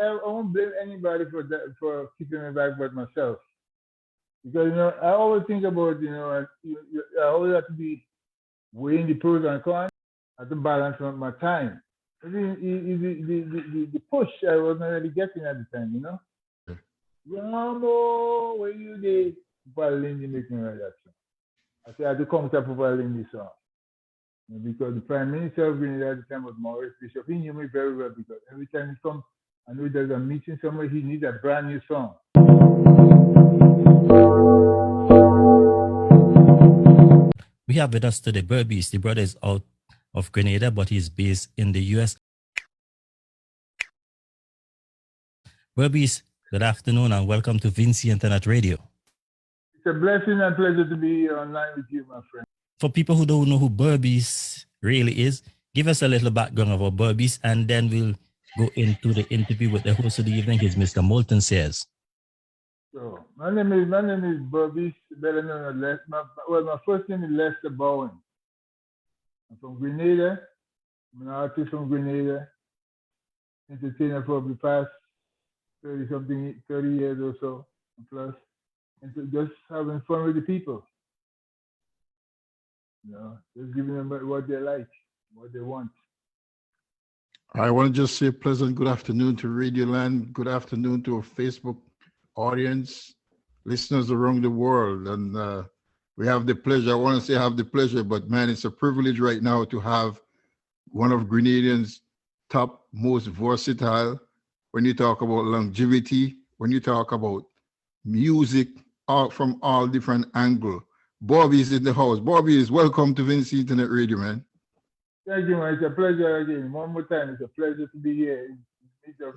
I won't blame anybody for that, for keeping me back but myself. Because, I always think about, I always have to be weighing the pros and cons. I have to balance my time. The push I wasn't really getting at the time. Rambo, where you did? Papa Lindy make me write that song. I said I had to come to Papa Lindy song. Because the Prime Minister of Grenada at the time was Maurice Bishop. He knew me very well because every time he comes, I know there's a meeting somewhere, he needs a brand new song. We have with us today Berbice. The brother is out of Grenada, but he's based in the US. Berbice, good afternoon and welcome to Vinci Internet Radio. It's a blessing and pleasure to be here online with you, my friend. For people who don't know who Berbice really is, give us a little background about Berbice and then we'll go into the interview with the host of the evening, is Mr. Moulton Sayers. So, my name is Berbice, better known as Les. My first name is Lester Bowen. I'm from Grenada. I'm an artist from Grenada. Entertainer for the past 30 years or so, plus. And so just having fun with the people. Just giving them what they like, what they want. I want to just say pleasant good afternoon to Radio Land. Good afternoon to our Facebook audience, listeners around the world. And we have the pleasure, I want to say have the pleasure, but man, it's a privilege right now to have one of Grenadians' top, most versatile, when you talk about longevity, when you talk about music, from all different angles. Bobby is in the house. Bobby is welcome to Vinci Internet Radio, man. Thank you, man. It's a pleasure again. One more time, it's a pleasure to be here in the midst of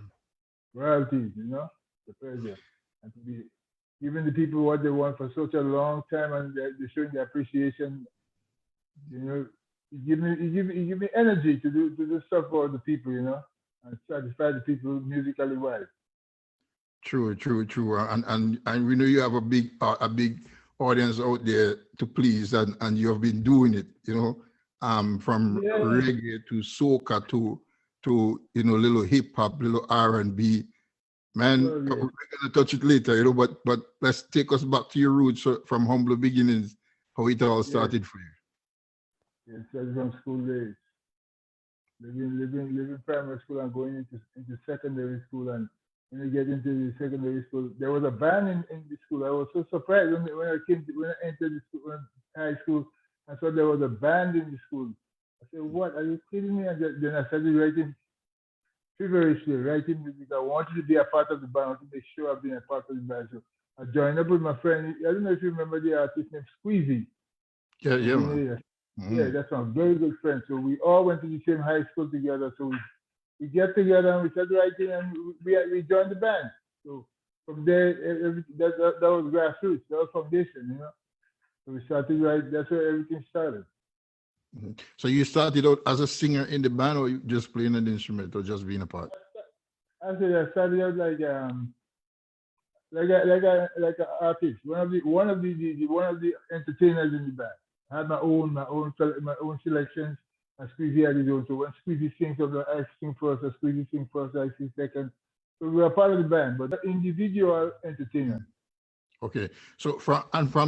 royalties, It's a pleasure. And to be giving the people what they want for such a long time and they're showing their appreciation. It give me energy to do stuff for the people, and satisfy the people musically wise. True. And we know you have a big audience out there to please, and you have been doing it, from reggae to soca to little hip hop, little R&B. Man, we're gonna touch it later, but let's take us back to your roots from humble beginnings, how it all started for you. It started from school days. Living primary school and going into secondary school, and when you get into the secondary school, there was a band in the school. I was so surprised when I entered the school, high school, I saw there was a band in the school. I said, "What? Are you kidding me?" And then I started writing feverishly, writing music. I wanted to be a part of the band. I wanted to make sure I've been a part of the band. So I joined up with my friend. I don't know if you remember the artist named Squeezy. Yeah, man. Yeah, that's my very good friend. So we all went to the same high school together. So we get together and we started writing, and we joined the band. So from there, that was grassroots. That was foundation, So we started writing. That's where everything started. So you started out as a singer in the band, or you just playing an instrument, or just being a part? I started out like an artist, one of the entertainers in the band. I had my own selections, and Squeezy had his own. So when Squeezy sings, I sing first, or Squeezy sings first, I sing second. So we were part of the band, but individual entertainer. Okay, so from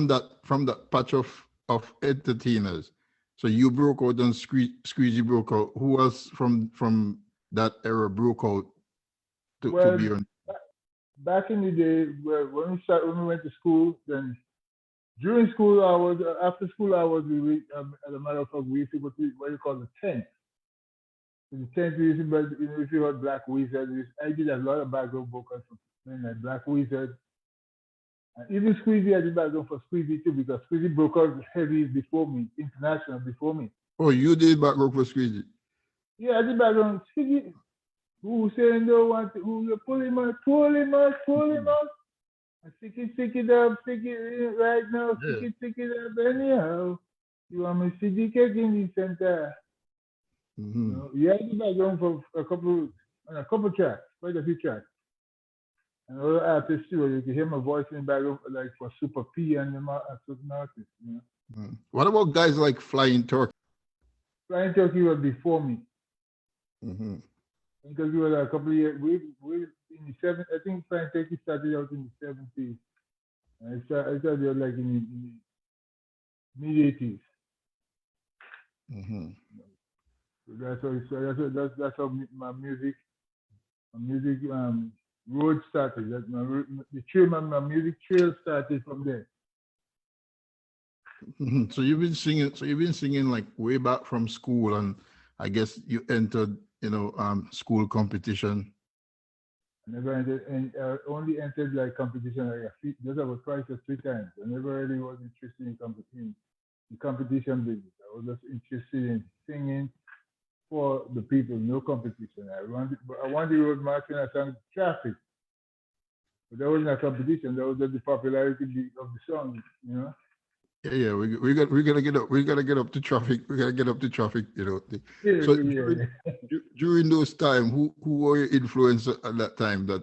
that patch of entertainers, so you broke out and Squeezy broke out. Who else from that era broke out to be on? Back in the day, when we went to school, then during school hours, after school hours, as a matter of fact, we used to go to what you call the tent. So the tent, we used to, if you heard Black Wizard, I did a lot of background vocals for men like Black Wizard. And even Squeezy, I did background for Squeezy too, because Squeezy broke out heavy before me, international before me. Oh, you did background for Squeezy? Yeah, I did background. Squeezy, who saying don't want to, who you pull him out. Stick it up, stick it right now, stick it up anyhow. You want me to see the cake in the center? Yeah, I did background for a couple tracks, quite a few tracks. And other artists too, you can hear my voice in the background, like for Super P and certain artists. What about guys like Flying Turkey? Flying Turkey was before me. Because we were a couple of years, I think Fine Turkey started out in the 70s. And I started like in the mid 80s. Mm-hmm. So that's how my music road started. My music trail started from there. Mm-hmm. So you've been singing. So you've been singing like way back from school, and I guess you entered, school competition. I never entered, and only entered like competition just about twice or three times. I never really was interested in competition business. I was just interested in singing for the people, no competition. I wanted the road march and I sang Traffic. But that wasn't a competition, that was just the popularity of the song, Yeah, we gotta get up. We gotta get up to traffic. We gotta get up to traffic. So during those time, who were your influences at that time that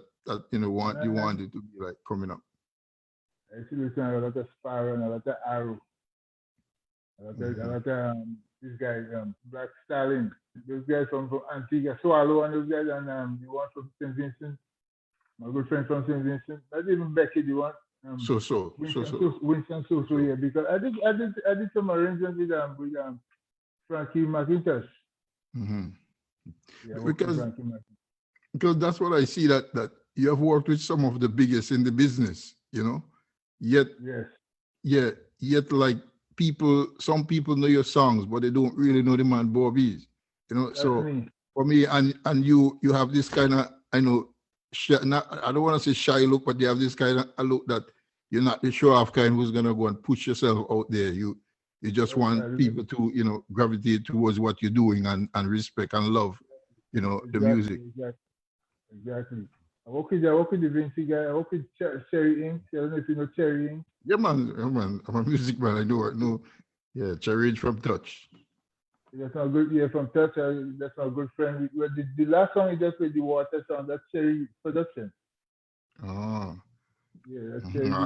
you wanted to be like coming up? I used to listen to a lot of Sparrow and a lot of Arrow. A lot of these guys, Black Stallion. Those guys from Antigua, Swallow, and those guys, and the one from St. Vincent. My good friend from St. Vincent. Not even Becky, the one. Winston So, yeah, because I did some arrangements with Frankie McIntosh. Mm-hmm. Yeah, because that's what I see that you have worked with some of the biggest in the business, Yet, yes. Yet like some people know your songs, but they don't really know the man Berbice, That's So me. for me and you have this kind of, I don't want to say shy look, but you have this kind of a look that you're not the show off kind who's gonna go and push yourself out there. You just want people to gravitate towards what you're doing and respect and love, the music. Exactly. I work with the Vinci guy. I work with Cherry Inc. I don't know if you know Cherry Inc. Yeah, man. I'm a music man. I know. Yeah, Cherry from Touch. That's not good. Yeah, from Touch. That's my good friend. The last song he just played, the Water song. That's Cherry production. Oh. Yeah, that's Cherry. I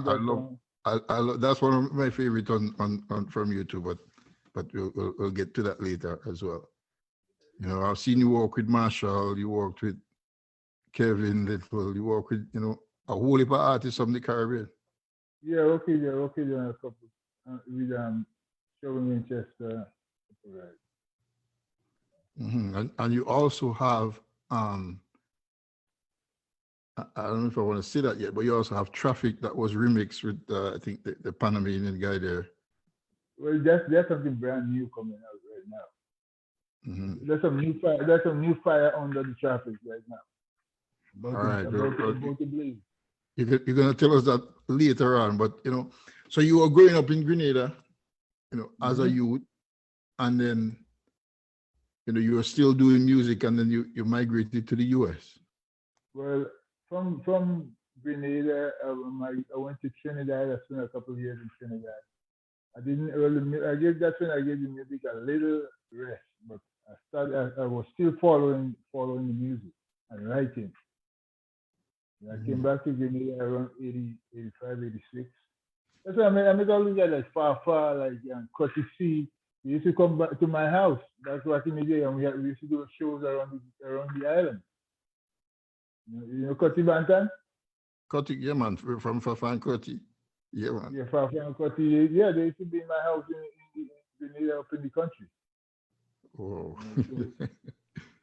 love. That's one of my favorite on from YouTube. But we'll get to that later as well. I've seen you work with Marshall. You worked with Kevin Little. You work with a whole heap of artists from the Caribbean. Yeah, okay, on a couple with Sherwin Winchester. Right. Mm-hmm. And you also have I don't know if I want to say that yet, but you also have Traffic that was remixed with I think the Panamanian guy there. Well, that's something brand new coming out right now. Mm-hmm. There's some new fire under the Traffic right now. All right, about to blaze. You're gonna tell us that later on, but so you were growing up in Grenada, as a youth, and then you were still doing music, and then you migrated to the US. Well, from Grenada, I went to Trinidad. I spent a couple of years in Trinidad. I didn't really. That's when I gave the music a little rest, but I was still following the music and writing. I came back to Grenada around 80, 85, 86. That's why I met all these guys like Far, like Cutty C. They used to come back to my house. That's back in the day, and we used to do shows around the island. You know Cutty Bantan? Cutty, yeah, man, from Fafa and Cutty. Yeah, man. Yeah, Fafa and Cutty. Yeah, they used to be in my house in Grenada, up in the country. Oh.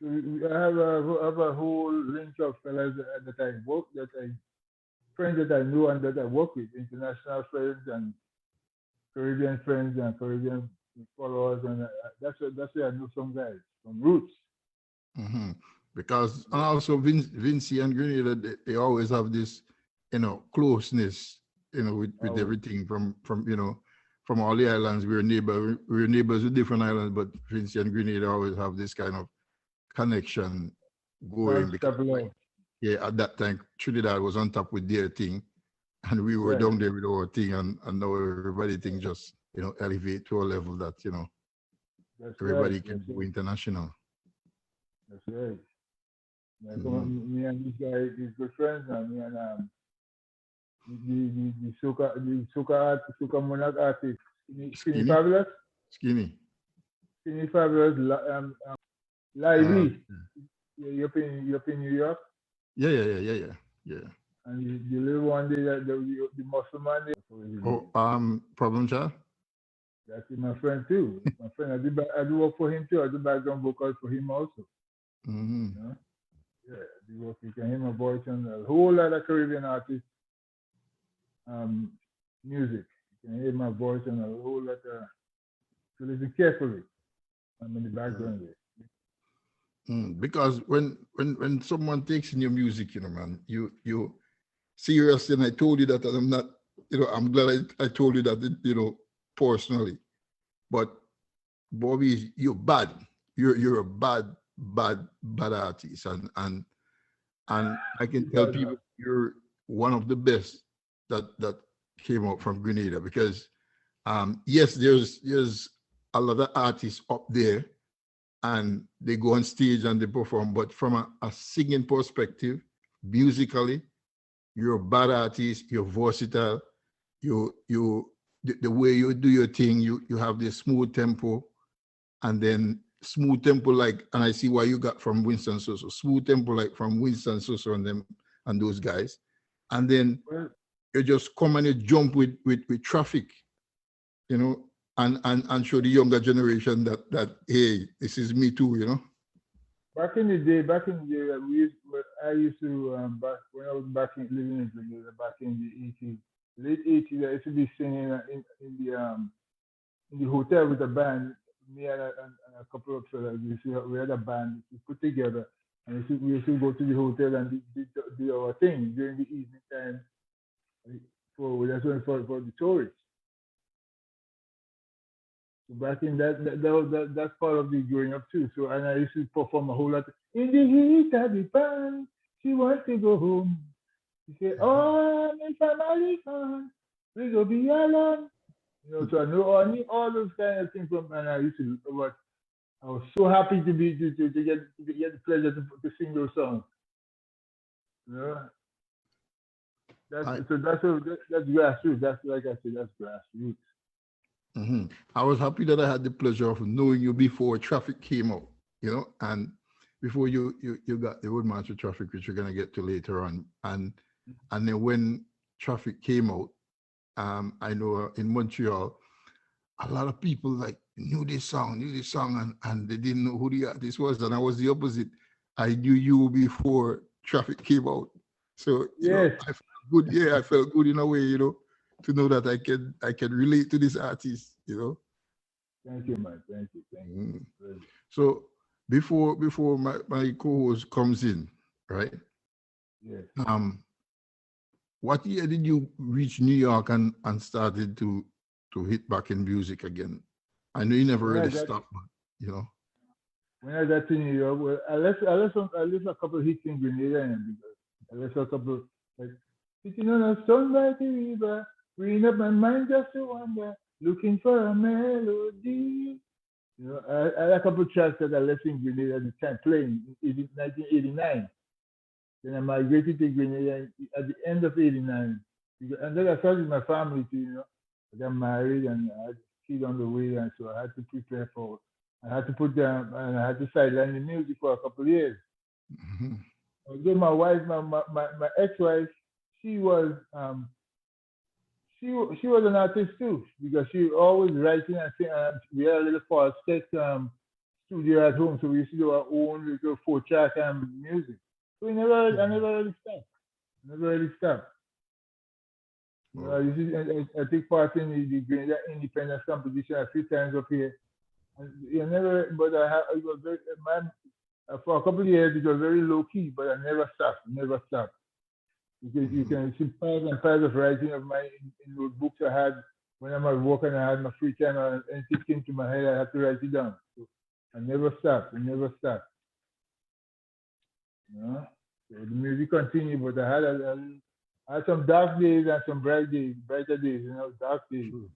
I have a whole link of fellas friends that I know and that I work with, international friends and Caribbean friends and Caribbean followers, and that's where I know some guys from roots. Mm-hmm. Because and also Vinci and Grenada, they always have this, closeness, with everything from all the islands. We're neighbors with different islands, but Vinci and Grenada always have this kind of connection going because at that time Trinidad was on top with their thing and we were down there with our thing, and now everybody thing just elevate to a level that everybody can go international. That's right. Me and this guy is good friends, and me and the Soca Monarch artist Skinny Fabulous. Skinny Fabulous. Lively. You're up in New York? Yeah. Yeah. And the little one day that the muscle man there. Oh, Problem Child? That's my friend too. My friend, I do work for him too. I do background vocals for him also. Mm-hmm. You know? Yeah, I do work. You can hear my voice on a whole lot of Caribbean artists music. You can hear my voice on a whole lot of. So listen carefully. I'm in the background there. Because when someone takes in your music, man, you seriously, and I told you that I'm not, I'm glad I told you that, personally. But Bobby, you're bad. You're a bad artist, and I can tell people you're one of the best that came out from Grenada, because yes, there's a lot of artists up there and they go on stage and they perform, but from a singing perspective, musically, you're a bad artist, you're versatile, the way you do your thing, you have this smooth tempo, and then smooth tempo and I see why you got from Winston Soso, smooth tempo from Winston Soso and them and those guys, and then you just come and you jump with traffic, and show the younger generation that hey, this is me too. Back in the day, I used to back when I was living in Grenada back in the 80s, late 80s. I used to be singing in the hotel with a band. Me and a couple of fellas. We had a band we put together, and we used to go to the hotel and do our thing during the evening time. For the tourists. So back in that's part of the growing up too. So and I used to perform a whole lot. In the heat of the band, she wants to go home. She said, "Oh, my family fun, we go be alone." So I knew all those kind of things from, and I used to. But I was so happy to get the pleasure to sing those songs. You know? That's grassroots. That's like I said, that's grassroots. Mm-hmm. I was happy that I had the pleasure of knowing you before Traffic came out, and before you got the Wood March of Traffic, which we're gonna get to later on, and then when Traffic came out, I know in Montreal, a lot of people knew this song, and they didn't know who the artist was, and I was the opposite. I knew you before Traffic came out, so yes. I felt good. Yeah, I felt good in a way, to know that I can relate to this artist, Thank you, man. Thank you. So before my co-host comes in, right? Yes. What year did you reach New York and started to hit back in music again? I know you never really stopped, but When I got to New York, well, I left a couple of hits in Grenada, because I left a couple sitting on a stone by the river, bringing up my mind just to wonder, looking for a melody. I had a couple of tracks that I left in Grenada at the time playing in 1989. Then I migrated to Grenada at the end of '89, and then I started my family too. I got married and I had kids on the way, and so I had to prepare for. I had to put down and I had to sideline the music for a couple of years. Mm-hmm. Although my wife, my ex-wife, she was she was an artist too, because she always writing and singing. We had a little falsetto studio at home, so we used to do our own little 4-track music. So I never really stopped. Never really stopped. I take part in the Grenada Independence competition a few times up here. And but it was very, for a couple of years it was very low key, but I never stopped. Because you can see piles and piles of writing of mine in those books I had when I'm at work and I had my free time and anything came to my head, I had to write it down. So I never stopped. So the music continued, but I had some dark days and some brighter days, dark days. Sure.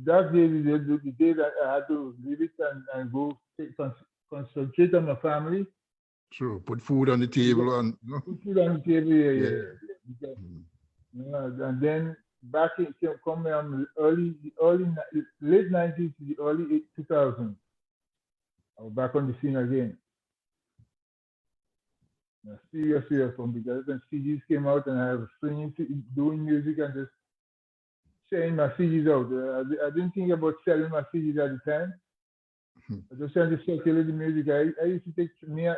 Dark days is the day that I had to leave it and go concentrate on my family. Sure, put food on the table and Put food on the table, yeah. Because, and then back in late '90s to the early 2000s, I was back on the scene again. Serious fun because when CDs came out and I was singing, doing music and just sharing my CDs out. I didn't think about selling my CDs at the time. I just trying to circulate the music. I used to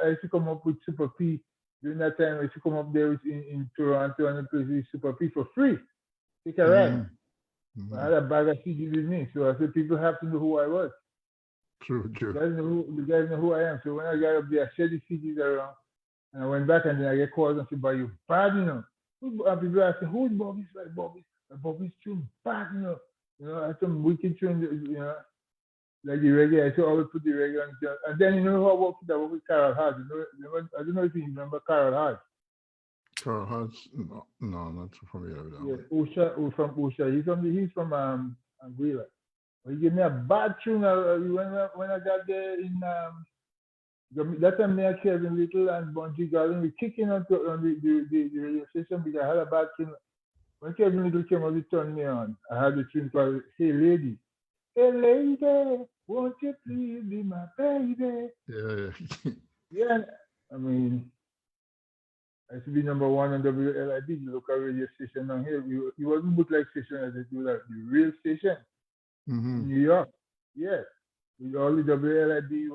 I used to come up with Super P during that time. I used to come up there in Toronto and play with Super P for free. Take a ride. I had a bag of CDs with me, so I said people have to know who I was. True. The guys know who I am. So when I got up there, I shared the CDs around, and I went back and then I get calls and said, "But you bad, you know." And people asking, "Who's Bobby's?" Like Bobby's tune bad, you know. I had some wicked tunes, like the reggae. I used to always put the reggae on. And then who I worked with? I worked with Carol Hart. I don't know if you remember Carol Hart. Carl Hart? No, not too familiar with that. Yes, Usha, from Usha. He's from Anguilla. He gave me a bad tune when I got there in that time me and Kevin Little and Bungie Garden we kicking on the radio station because I had a bad tune. When Kevin Little came out, he turned me on. I had the tune called Hey Lady. Hey lady, won't you please be my baby? Yeah. Yeah, I mean, I used to be number one on WLIB, the local radio station down here. It wasn't bootleg station as they do that, the real station in New York. Yes, with all the WLIB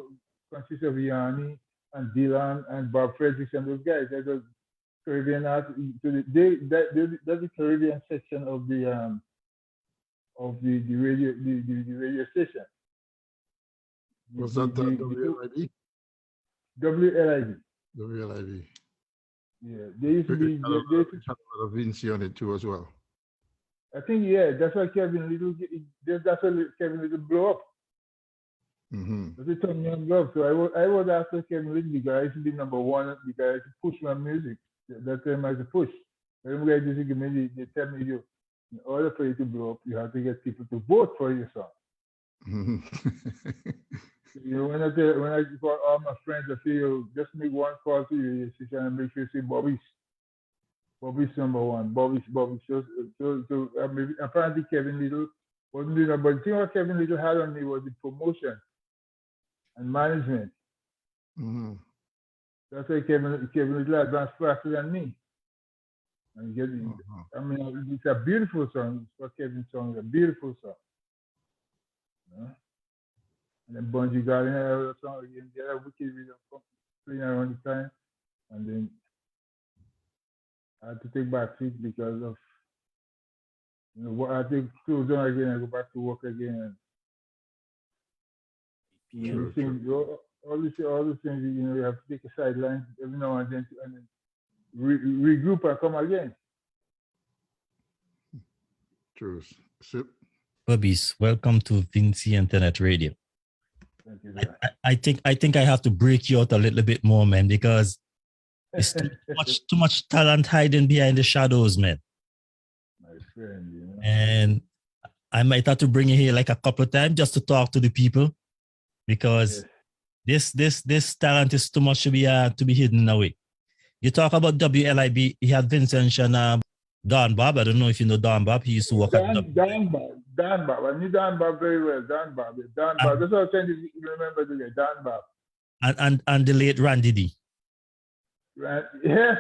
consists of Yanni and Dylan and Bob Fredericks and those guys. That was Caribbean art. That's the Caribbean section of the radio station. Was that the WLIB? WLIB. WLIB. Yeah, they used to be. They had a lot of Vinci on it too as well. I think that's why Kevin Little. That's why Kevin Little blew up. They turned me on love. So I was after Kevin Little because I used to be number one because I used to push my music. That time I used to push. Every guy used to give me. They tell me in order for you to blow up, you have to get people to vote for your song. When I call all my friends, I say, just make one call to your station and make sure you say Bobby's number one. Bobby's. So apparently Kevin Little wasn't doing that. But the thing what Kevin Little had on me was the promotion and management. That's why Kevin Little advanced faster than me. And I mean, it's a beautiful song. It's what Kevin's song is a beautiful song. And then Bungie Garden had a song again. They had a wicked rhythm playing around the time. And then I had to take back seat because of I take clothes on again and go back to work again. All these things, you have to take a sideline every now and then regroup and come again. True. Berbice, welcome to Vinci Internet Radio. Thank you, sir. I think I have to break you out a little bit more, man, because it's too much talent hiding behind the shadows, man. My friend, And I might have to bring you here like a couple of times just to talk to the people, because this talent is too much to be hidden away. You talk about WLIB. He had Vincent and Don Bob. I don't know if you know Don Bob. He used to work at Don Bob. I knew Don Bob very well. Don Bob. That's what I was trying to remember today. Don Bob. And the late Randy D. Right. Yes.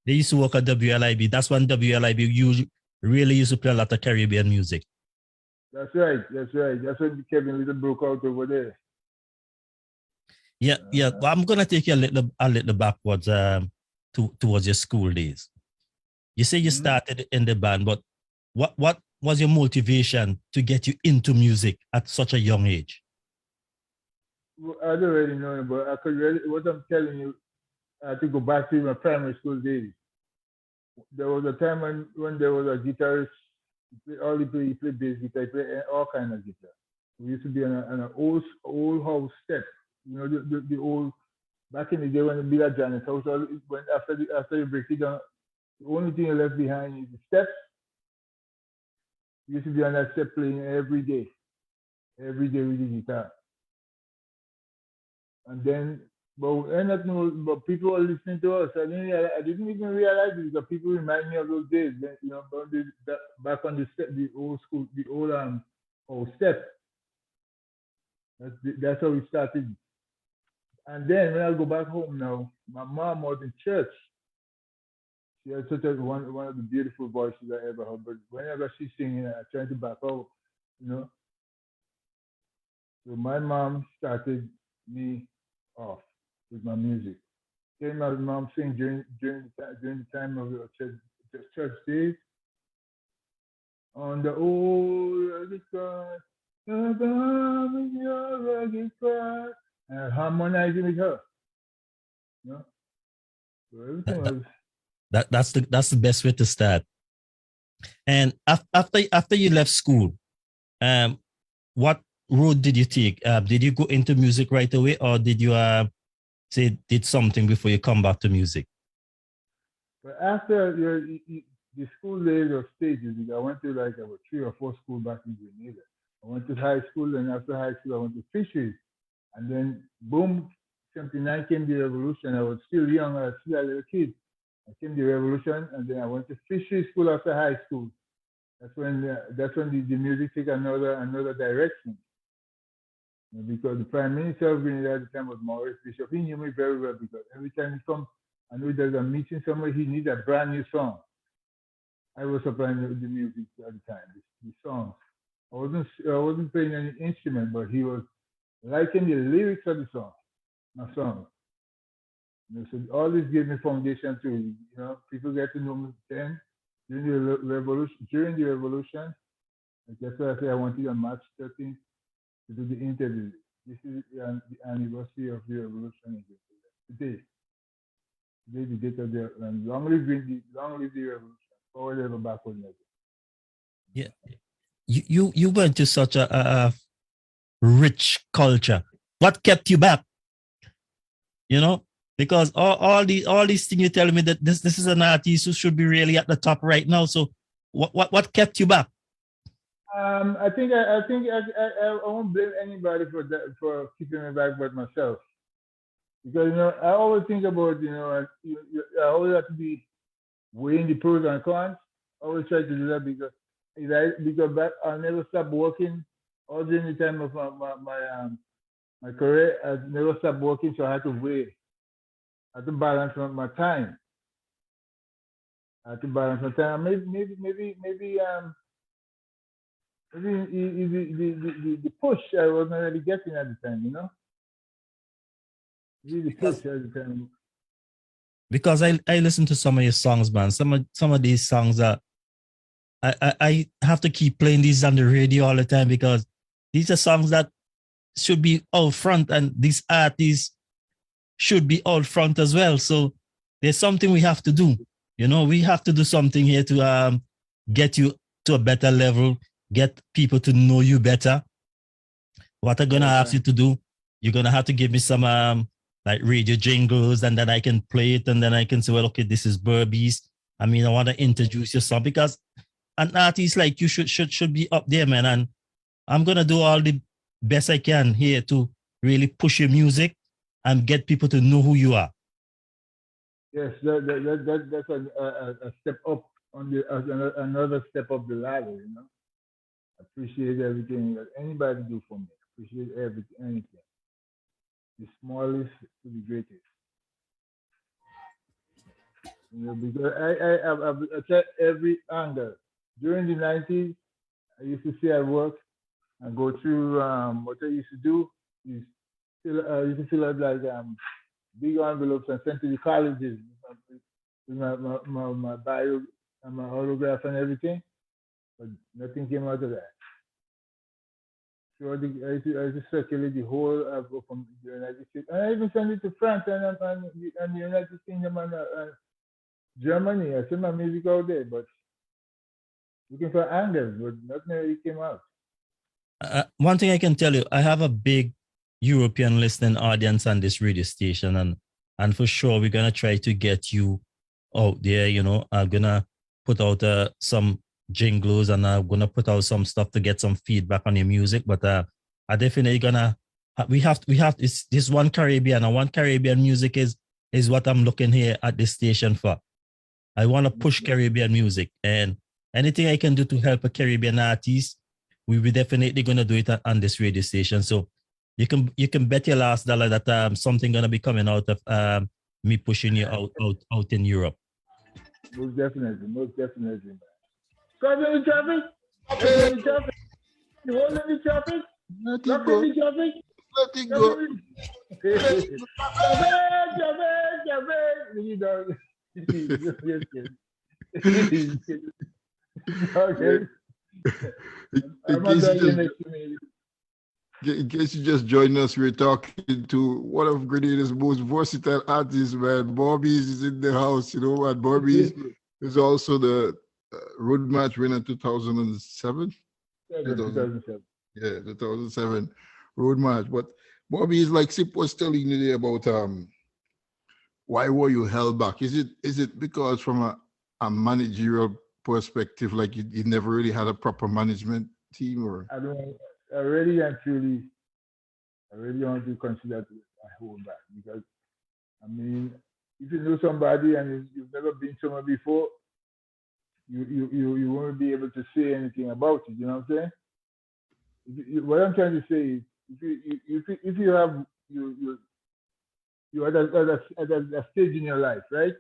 They used to work at WLIB. That's when WLIB really used to play a lot of Caribbean music. That's right. That's when Kevin Little broke out over there. Yeah. Well, I'm gonna take you a little backwards towards your school days. You say you started in the band, but what was your motivation to get you into music at such a young age? Well, I don't really know, but what I'm telling you, I had to go back to my primary school days. There was a time when there was a guitarist. He played bass guitar, he played all kinds of guitar. We used to be on an old house step. The old, back in the day when the Bill Janet's house, when after you break it down, the only thing you left behind is the steps. We used to be on that step playing every day with the guitar. And then, but people were listening to us. I didn't even realize it because people remind me of those days. Back on the old school, the old old step. That's how we started. And then when I go back home now, my mom was in church. She had such a one of the beautiful voices I ever heard. But whenever she's singing, I try to back out, you know. So my mom started me off with my music. Then my mom sang during the time of the church days on the old rugged cross, above your rugged cross, and harmonizing with her. You know, so everything was. That's the best way to start. And after you left school, what road did you take? Did you go into music right away, or did you say did something before you come back to music? But after the school days or stages, I went to like about 3 or 4 schools back in Grenada. I went to high school, and after high school, I went to fisheries. And then, boom, 79 came the revolution. I was still young, I was still a little kid. I came the revolution, and then I went to fisheries school after high school. That's when the music took another direction. Because the Prime Minister of Grenada at the time was Maurice Bishop. He knew me very well because every time he comes, I know there's a meeting somewhere, he needs a brand new song. I was supplying the music at the time, the songs. I wasn't playing any instrument, but he was liking the lyrics of the song, my song. So all this gave me foundation to, people get to know me then during the revolution. That's why I say I wanted on March 13th to do the interview. This is the anniversary of the revolution today. Today the date of the long live the revolution. Forward ever, backward never. Yeah, you went to such a rich culture. What kept you back? Because all these things you tell me that this is an artist who should be really at the top right now. So what kept you back? I think I won't blame anybody for that, for keeping me back but myself. Because I always think about I always have to be weighing the pros and cons. I always try to do that because I never stopped working all during the time of my career. I never stopped working, so I had to weigh. I had to balance my time. Maybe the push I wasn't really getting at the time, Maybe the push at the time. Because I listen to some of your songs, man. Some of these songs are I have to keep playing these on the radio all the time because these are songs that should be out front, and these artists should be out front as well. So there's something we have to do. We have to do something here to get you to a better level, get people to know you better. What I'm gonna ask you to do, you're gonna have to give me some like radio jingles, and then I can play it, and then I can say, well, okay, this is Berbice. I want to introduce your song because an artist like you should be up there, man. And I'm gonna do all the best I can here to really push your music and get people to know who you are. Yes, that's a step up on another step up the ladder. Appreciate everything that anybody do for me. Appreciate anything. The smallest to the greatest. Because I tried every angle. During the 90s, I used to see at work and go through what I used to do is I used to fill out like big envelopes and send to the colleges with my bio and my autograph and everything, but nothing came out of that. So I used to circulate the whole from the United States, and I even sent it to France and the United Kingdom and Germany. I sent my music out there, but looking for angles, but nothing really came out. One thing I can tell you, I have a big European listening audience on this radio station, and for sure we're gonna try to get you out there. I'm gonna put out some jingles, and I'm gonna put out some stuff to get some feedback on your music. But I definitely gonna we have this one Caribbean, and one Caribbean music is what I'm looking here at this station for. I want to push Caribbean music, and anything I can do to help a Caribbean artist, we will definitely gonna do it on this radio station. So you can bet your last dollar that something gonna be coming out of me pushing you out in Europe. Most definitely, man. Caught in the traffic? In the traffic? You hold in the traffic? Let Lock it go. in the traffic? Let it go. You know, okay. In case you just joined us, we're talking to one of Grenadian's most versatile artists, man. Berbice is in the house, you know, and Berbice is also the road match winner 2007. 2007. Yeah, 2007 road match. But Berbice, like Sip was telling you there about why were you held back? Is it because from a managerial perspective, like you never really had a proper management team, or? I really want to consider it a hold back, because I mean, if you know somebody and you've never been somewhere before, you won't be able to say anything about it. You know what I'm saying? What I'm trying to say is, if you're at a stage in your life, right?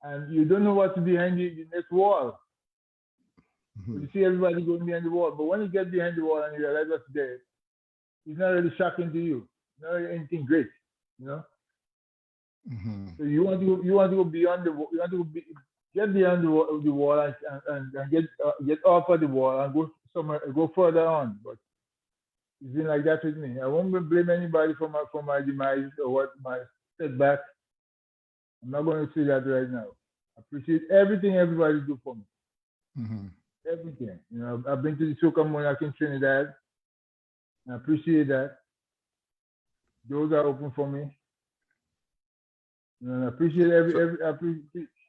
And you don't know what's behind the next wall. Mm-hmm. You see everybody going behind the wall, but when you get behind the wall and you realize what's there, it's not really shocking to you. Not really anything great, you know. Mm-hmm. So you want to go beyond the wall. You want to get beyond the wall and get off of the wall and go somewhere, go further on. But it's been like that with me. I won't blame anybody for my demise or what my setback. I'm not going to say that right now. I appreciate everything everybody do for me. Mm-hmm. Everything. You know, I've been to the Soca Monarch in Trinidad. I appreciate that. Doors are open for me. You know, I appreciate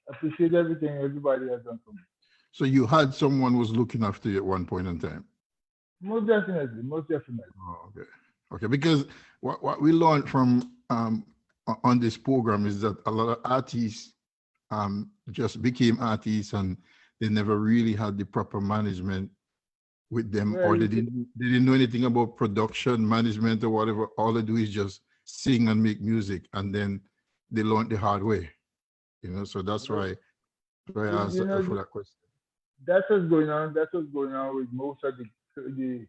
appreciate everything everybody has done for me. So you had someone who was looking after you at one point in time? Most definitely. Oh, okay. Okay, because what we learned from on this program is that a lot of artists just became artists and they never really had the proper management with them, or they didn't know anything about production, management, or whatever. All they do is just sing and make music, and then they learned the hard way. You know, so that's why I asked for that question. That's what's going on. That's what's going on with most of the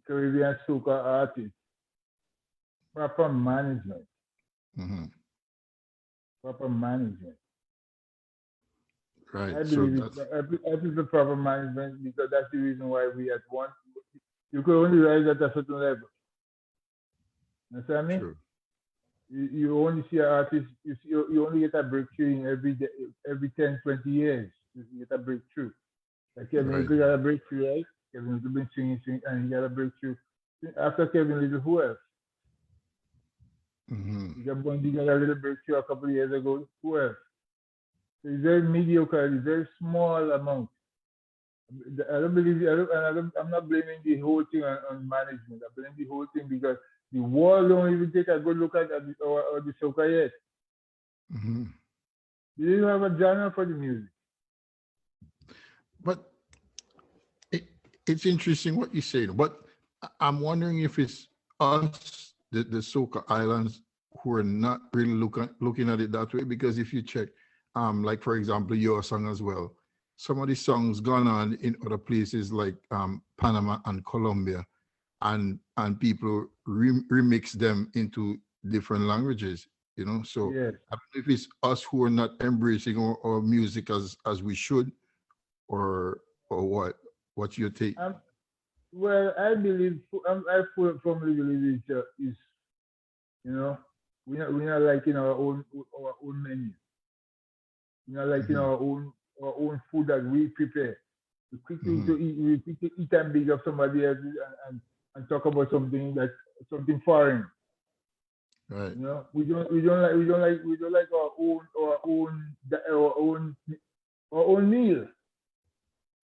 Caribbean soca artists. Proper management. Mm-hmm. Proper management. Right. I believe I prefer proper management, because that's the reason why we at one. You could only rise at a certain level. You know what I mean? True. You only see an artist. You only get a breakthrough in every 10, 20 years. You get a breakthrough. Like Kevin Little got a breakthrough, right? Kevin Little been singing, and he got a breakthrough. After Kevin Little, who else? Mm-hmm. He got a little breakthrough a couple of years ago. Who else? So it's very mediocre. It's very small amount. I don't believe. I'm not blaming the whole thing on management. I blame the whole thing because the world don't even take a good look at the soca yet. Mm-hmm. You didn't have a genre for the music. But it's interesting what you say. But I'm wondering if it's us, the Soca Islands, who are not really looking at it that way. Because if you check, like for example, your song as well, some of the songs gone on in other places like Panama and Colombia, and people remix them into different languages. You know, so Yes. I don't know if it's us who are not embracing our music as we should, or what? What's your take? Well, I believe I firmly believe is you know, we're not liking our own menu. We're not liking our own food that we prepare. We quickly eat and big of somebody else and talk about something foreign. Right. You know, we don't like our own meal.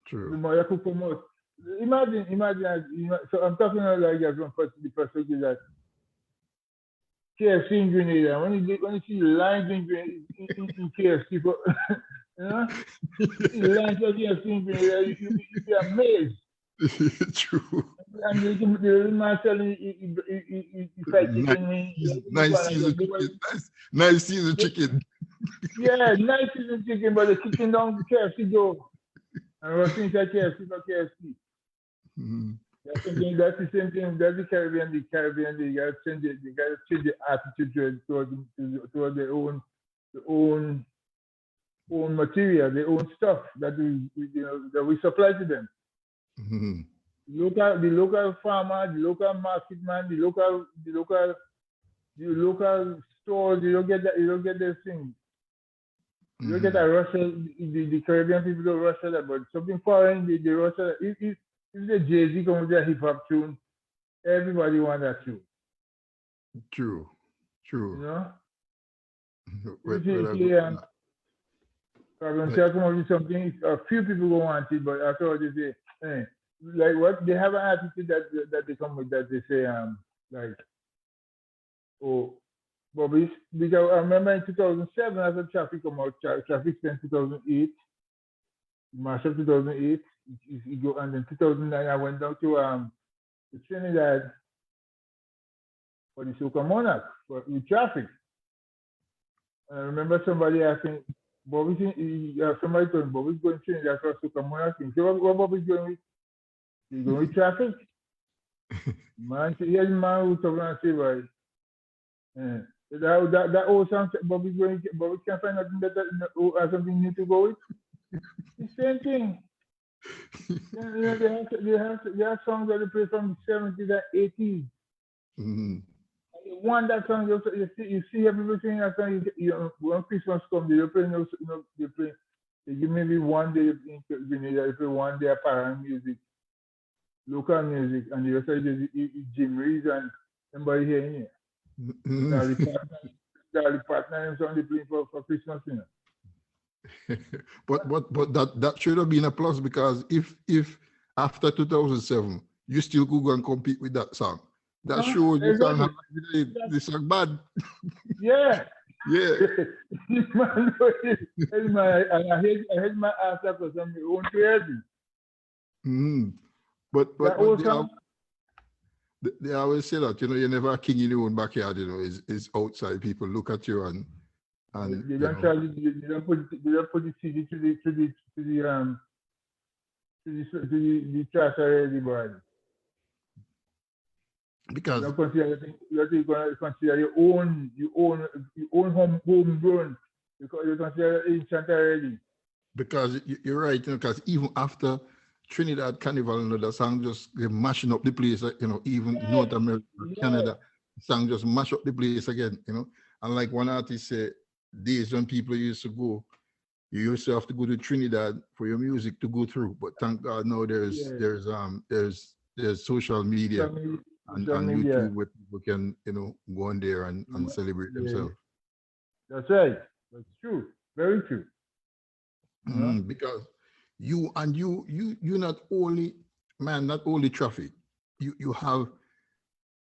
True. The more you cook from us. Imagine, so I'm talking about like from the perspective that KFC in Grenada, when you see the lines in KFC, you know, the lines of KFC in Grenada, you'd be amazed. True. And the man telling he fried chicken. Nice season chicken. Nice season chicken. Yeah, nice season chicken, but the chicken don't KFC go. And we're saying that KFC, not KFC. Mm-hmm. That's the same thing. That's the Caribbean. The Caribbean, they gotta change it. They gotta change the attitude toward their own material, their own stuff that we supply to them. Mm-hmm. The local farmer, the local market man, the local stores. You don't get that. You don't get those things. You don't get that Russia. The Caribbean people don't Russia that, but something foreign, they Russia. If the Jay-Z comes with a hip hop tune, everybody want that tune. True. You know. Right. Come up with something. A few people go want it, but after all, they say, hey, like what they have an attitude that they come with that they say like, oh, Berbice, because I remember in 2007 after Traffic come out, Traffic in 2008, March of 2008, and then 2009 I went down to Trinidad for the Soca Monarch with Traffic. And I remember somebody asking, Berbice, somebody told me, Berbice going to Trinidad for Soca Monarch. So what Berbice going with? He's going with Traffic? Man, here's the man who's talking and say, right? That old song, Berbice can't find nothing better or something new to go with. The same thing. They have songs that they play from the 70s and 80s. Mm-hmm. One that song, you see everybody singing that song. When Christmas comes, they play. They give maybe one day in Grenada, they play one day apparent music, local music, and the rest of it is Jim Reeves and somebody here. The partner and song they play for Christmas, you know. but that should have been a plus, because if after 2007 you still could go and compete with that song, that shows the song bad. Yeah. Yeah. And I hate my ass up for something own creative. Mm-hmm. But they always say that, you're never a king in your own backyard, is outside. People look at you and they don't try to, they don't put the CD to the trash already, boy. Because you consider your own homegrown, because you consider ancient already. Because you're right, because even after Trinidad Carnival, the song just mashing up the place, even North America, Canada, the song just mash up the place again, And like one artist said, days when people used to go, you used to have to go to Trinidad for your music to go through. But thank God now there's social media and YouTube where people can, go on there and celebrate themselves. That's right. That's true. Very true. Because you not only Traffic, you have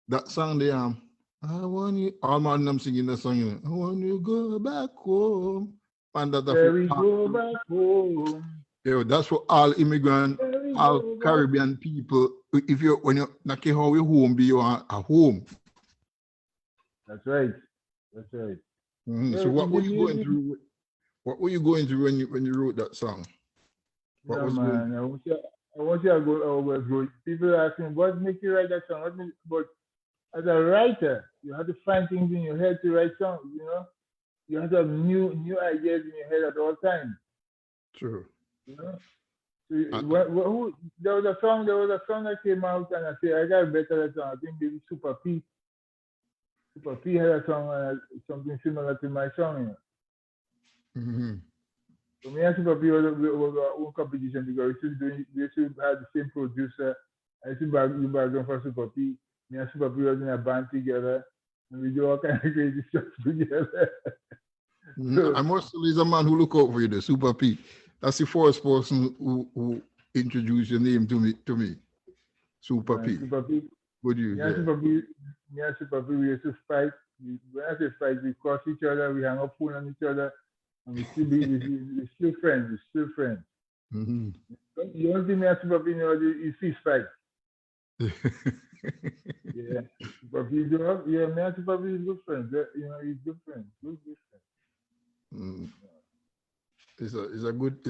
that song there. I want you. All man, I'm singing that song. I want you to go back home. And that we go back home. Yeah, that's for all immigrant, all Caribbean people. When you're not how you home, be you are a home. That's right. That's right. So what were you going through? What were you going through when you wrote that song? What was man, I want you to go. People are asking, what makes you write that song? But as a writer, you have to find things in your head to write songs. You have to have new ideas in your head at all times. True. So there was a song that came out, and I said, I got better song. I think maybe Super P. Super P had a song, something similar to my song. So me and Super P was our own competition, because we used to have the same producer. I used to back for Super P. Me and Super P was in a band together, and we do all kinds of crazy stuff together. I must say, he's a man who look out for you, the Super P. That's the first person who introduced your name to me. Super P. Super P. Would you? Me and Super P, we used to fight. When I say fight, we cross each other, we hang up phone on each other, and we're still friends. Mhm. You don't see me as Super P, you see fight. Yeah. Super P, yeah, me and Super P is good friends. He's good friends. Good friends. Mm. It's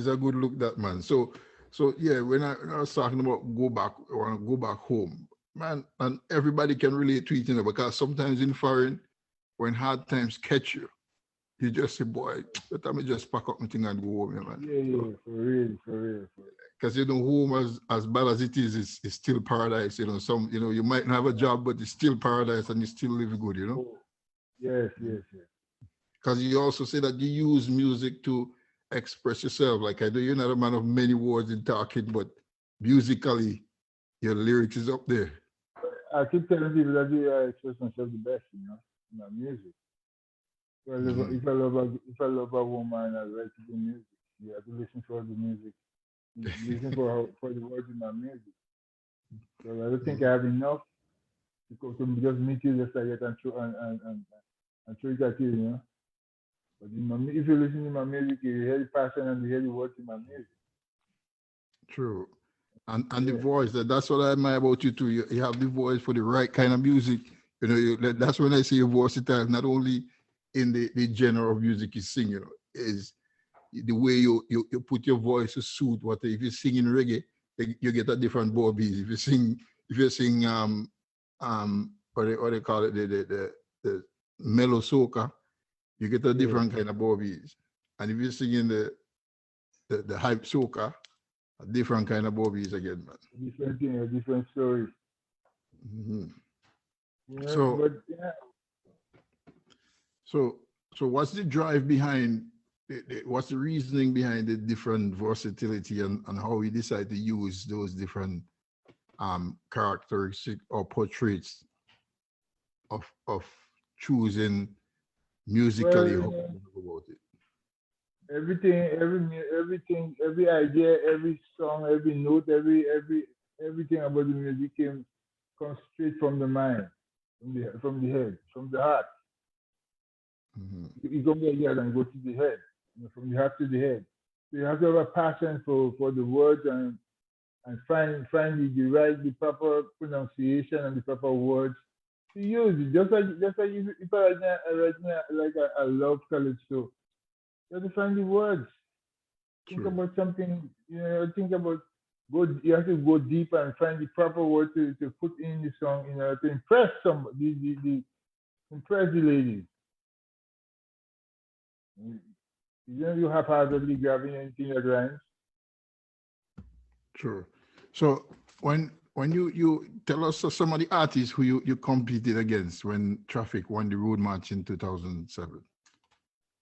a good look, that man. So yeah, when I was talking about go back or go back home, man, and everybody can relate to it, because sometimes in foreign, when hard times catch you, you just say, boy, let me just pack up my thing and go home, yeah, man. Yeah, for real, for real. Because home, as bad as it is still paradise. You might not have a job, but it's still paradise and you still live good. Oh, yes. Because you also say that you use music to express yourself. Like I know you're not a man of many words in talking, but musically, your lyrics is up there. I keep telling people that I express myself the best, in my music. Mhm. If I love a woman, I write to do music. You have to listen for the music. Listen for the words in my music. So I don't think I have enough to just meet you just like that and throw it at you. But if you listen to my music, you hear the passion and you hear the words in my music. True. And the Yeah. voice, that's what I admire about you too. You have the voice for the right kind of music. That's when I say you're versatile, not only in the genre of music you sing, is the way you put your voice to suit what. If you sing in reggae, you get a different bobbies. If you sing what they call it, the mellow soca, you get a Yeah. different kind of bobbies. And if you sing in the hype soca, a different kind of bobbies again, man. Different thing, a different story. Mhm. So But yeah, so so what's the drive behind what's the reasoning behind the different versatility, and how we decide to use those different characteristics or portraits of choosing well, musically how we go about it? everything, every idea, every song, every note, everything about the music comes straight from the mind, from the head, from the heart. Mhm. You go there here and go to the head, from the heart to the head. So you have to have a passion for the words and find the proper pronunciation and the proper words to use it. Just like if I write like a love college show, you have to find the words. Think True. about something, think about you have to go deep and find the proper word to put in the song, to impress somebody, impress the ladies. You haphazardly grabbing anything that rhymes. True. So when you tell us some of the artists who you competed against when Traffic won the road march in 2007,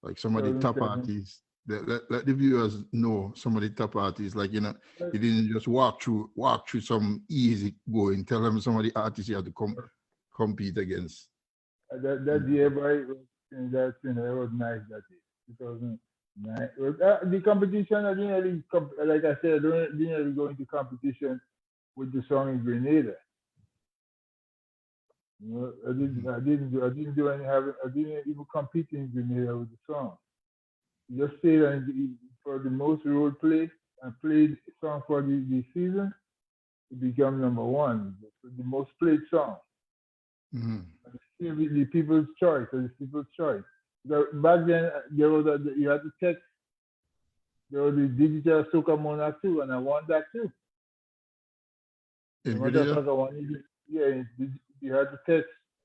like some of the top 2007. artists. Let the viewers know some of the top artists. Like, you didn't just walk through some easy going. Tell them some of the artists you had to compete against. That year, boy, that was nice that year. 2009. The competition, I didn't really, like I said, didn't really go into competition with the song in Grenada. Mhm. I didn't do any having, I didn't even compete in Grenada with the song. Just stayed for the most road play and played song for the season. It became number one, the most played song. Mhm. The people's choice, or the people's choice. Back then, you had to text. There was the digital Soca Monarch too, and I won that too. As a In matter of Grenada. fact, I won it. Yeah, you had to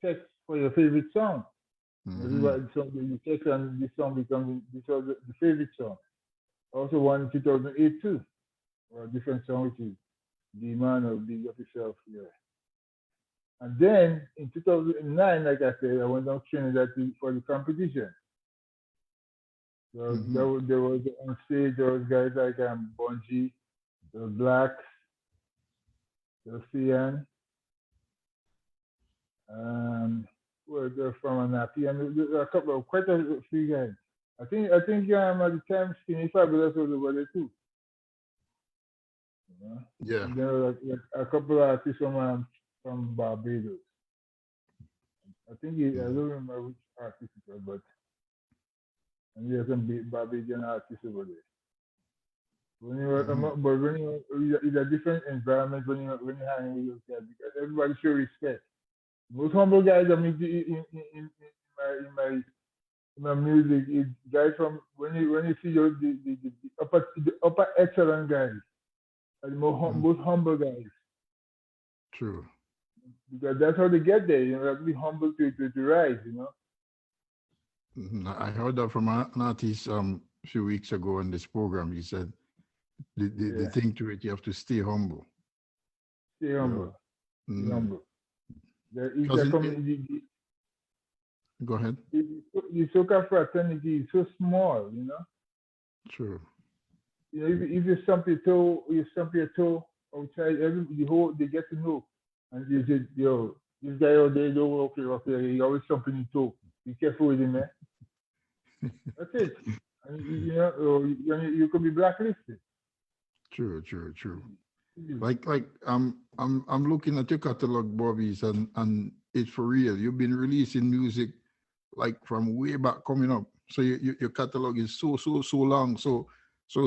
text for your favorite song. Hmm. Everybody, so you text and this song becomes this was the favorite song. I also won in 2008 too, or a different song, which is The Man or Big Up Yourself. Yeah. And then in 2009, like I said, I went down to Trinidad for the competition. So Hmm. there was on stage, there was guys like Bungie, the Blacks, the Cian, where they're from Anapi, and there are quite a few guys. At the time Skinny Fabulous was over there too. You know? Yeah. And there were like a couple of artists from Barbados. I Mhm. don't remember which artist it was, but and there's some Barbadian artists over there. When you but when it's a different environment when you hang with those guys because everybody show respect. Most humble guys I meet in my music is guys from when you see the upper excellent guys, are the most humble guys True. because that's how they get there. You have to be humble to rise. I heard that from an artist a few weeks ago on this program. He said the thing to it, you have to stay humble. Stay humble. Stay humble. Go ahead. The Soca fraternity is so small. True. If you stump your toe outside, they get to know. And they say, yo, this guy out there don't walk here, he always stumping his toe. Be careful with him, man. That's it. And, you could be blacklisted. True. Like I'm looking at your catalog, Berbice, and it's for real. You've been releasing music like from way back coming up. So your catalog is so long. So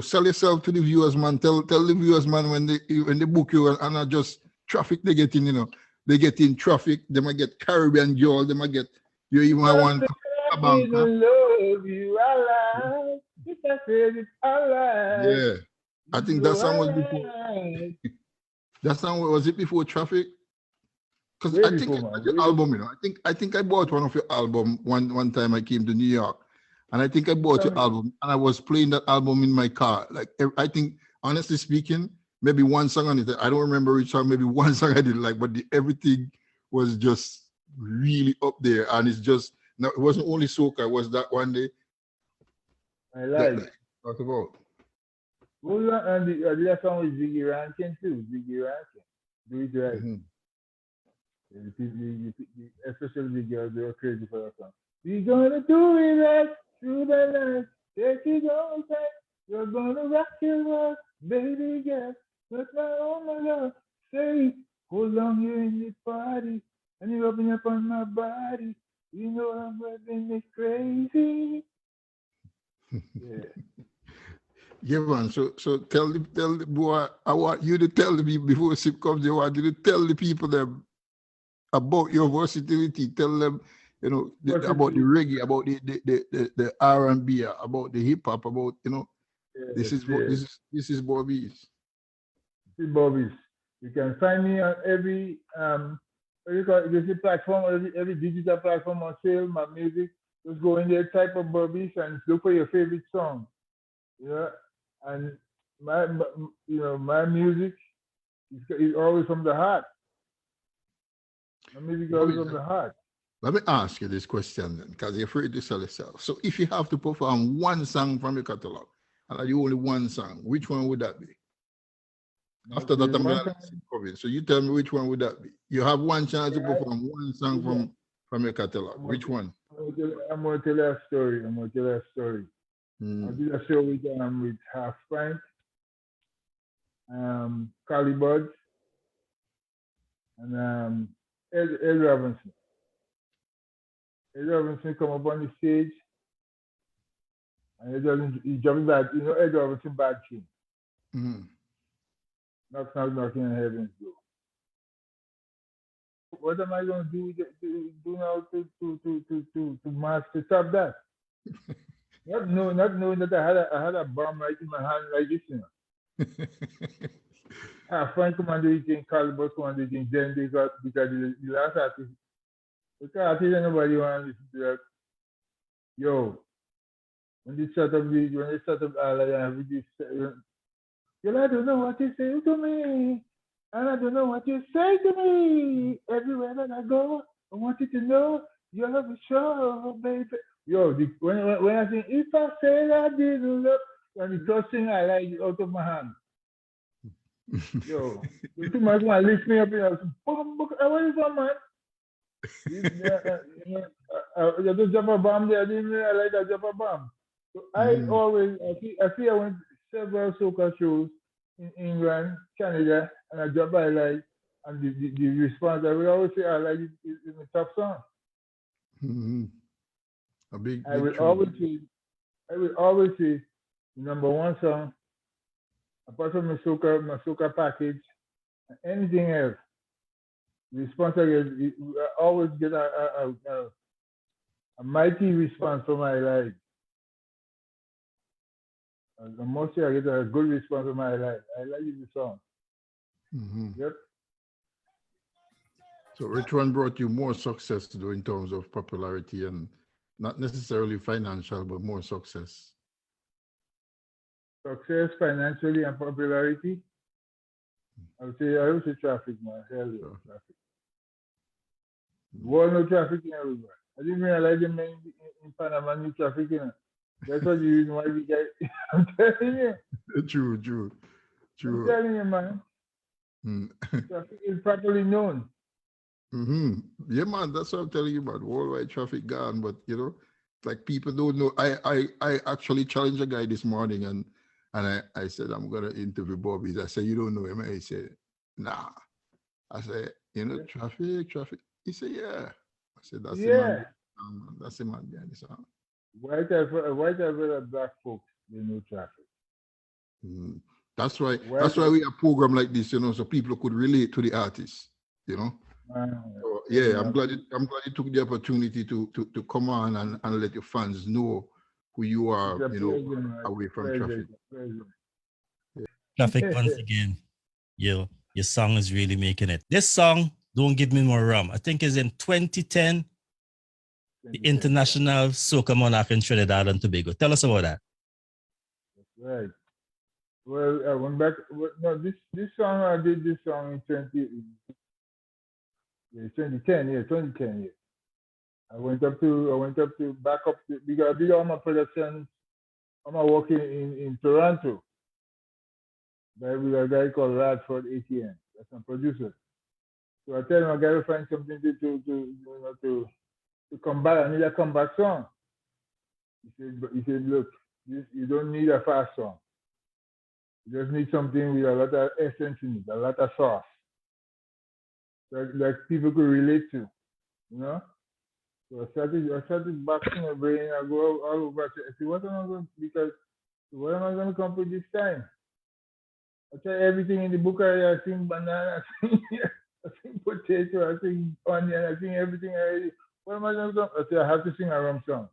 sell yourself to the viewers, man. Tell the viewers, man, when they book you and not just traffic they get in, they get in traffic, they might get Caribbean Joel, they might get you even want a bank. Love you alive. If I said it alive. Yeah. I think that song was before. That song was it before Traffic? Because I think your album, I think I bought one of your album one time I came to New York, and I think I bought your album, and I was playing that album in my car. Like I think, honestly speaking, maybe one song on it. I don't remember which song. Maybe one song I didn't like, but everything was just really up there, and it's just no. It wasn't only Soca. It was that one day. I like. Talk about. And the other song was Ziggy Rankin too. Ziggy Rankin. Do it right. Mm-hmm. Especially the girls, they were crazy for that song. We're gonna do it right through the night. Take it all time. You're gonna rock your world, baby girl. But now, oh my God, say, hold on here in the party, and you're rubbing up on my body. You know I'm driving me crazy. Yeah. Yeah, man. So tell the boy. I want you to tell the people before SIP comes. I want you to tell the people them about your versatility. Tell them, about the reggae, about the R&B, about the hip hop, about this is Berbice. This is Berbice. You can find me on every platform, every digital platform on sale. My music. Just go in there, type of Berbice, and look for your favorite song. And my music is always from the heart. My music is always from the heart. Let me ask you this question then, because you're afraid to sell yourself. So if you have to perform one song from your catalog, and you only one song, which one would that be? After that, I'm going to cover. So you tell me which one would that be? You have one chance to perform one song from your catalog. Which one? I'm going to tell you a story. I did a show with Half Frank, Carly Buds, and Ed Robinson. Ed Robinson come up on the stage, and he jumping back. Ed Robinson bad tune. Mm-hmm. Knocking on heaven's door. What am I going to do now to stop that? Not knowing that I had a bomb right in my hand like this, Frank commanded eating, Calibus commanded eating, then they got because the last artist, because nobody want to listen to that. Yo, when they start up with this, I don't know what you say to me, and I don't know what you say to me. Everywhere that I go, I want you to know you have a show, baby. Yo, when I sing, if I say I didn't love, and the first thing I like it out of my hand. Yo, you too much man lift me up and I was, what is that, man? I just drop a bomb there. I didn't realize I drop a bomb. So I went several soca shows in England, Canada, and I drop by like, and the response, I will always say I like it in the top song. Mm-hmm. I will always say number one song apart from my Soca package, anything else, the response I get, I always get a mighty response from my life. Mostly I get a good response from my life. I like the song. Mm-hmm. Yep. So which one brought you more success to do in terms of popularity and not necessarily financial, but more success? Success financially and popularity. I would say traffic, man. Hell yeah, Sure. traffic. World no traffic everywhere. I didn't realize them in Panama new traffic. That's what the reason why we get. I'm telling you. True. I'm telling you, man. Mm. Traffic is properly known. Mm-hmm. Yeah, man, that's what I'm telling you about. Worldwide traffic gone, but like people don't know. I actually challenged a guy this morning and I said I'm gonna interview Bobby. I said, you don't know him? And he said, nah. I said, traffic. He said, yeah. I said, that's the man. That's the man behind the song. White and black folks, they know traffic. Mm. That's why we have a program like this, so people could relate to the artists, So, yeah, I'm glad you took the opportunity to come on and let your fans know who you are, away from traffic. Yeah. Traffic once again. Your song is really making it. This song, Don't Give Me More Rum, I think is in 2010, the International Soca Monarch in Trinidad and Tobago. Tell us about that. That's right. Well, I went back. No, this song, I did this song in 2010. Yeah, 2010. Yeah. I went up to back up to, because I did all my productions. I'm working in Toronto with a guy called Radford ATN. That's my producer. So I tell him I gotta find something to come back. I need a comeback song. He said, look, you don't need a fast song. You just need something with a lot of essence in it, a lot of sauce that people could relate to, So I started boxing my brain. I go all over. I say, what am I going to come up with this time? I try everything in the book. I sing banana, I sing potato, I sing onion, I sing everything already. What am I going to do? I say, I have to sing a rum song.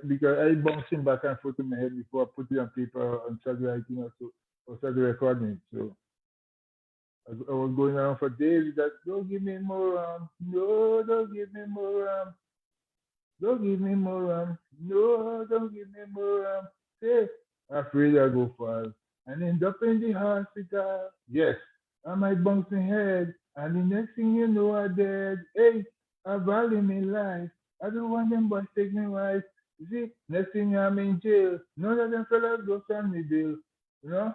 Because I bouncing back and forth in my head before I put it on paper and start writing or start recording. So I was going around for days with that, don't give me more rum. No, don't give me more rum. Don't give me more rum. No, don't give me more rum. Say, afraid I go far and end up in the hospital. Yes, I might bounce my head and the next thing you know I'm dead. Hey, I value my life. I don't want them boys take me wife. You see, next thing I'm in jail. None of them fellas go send me bill. So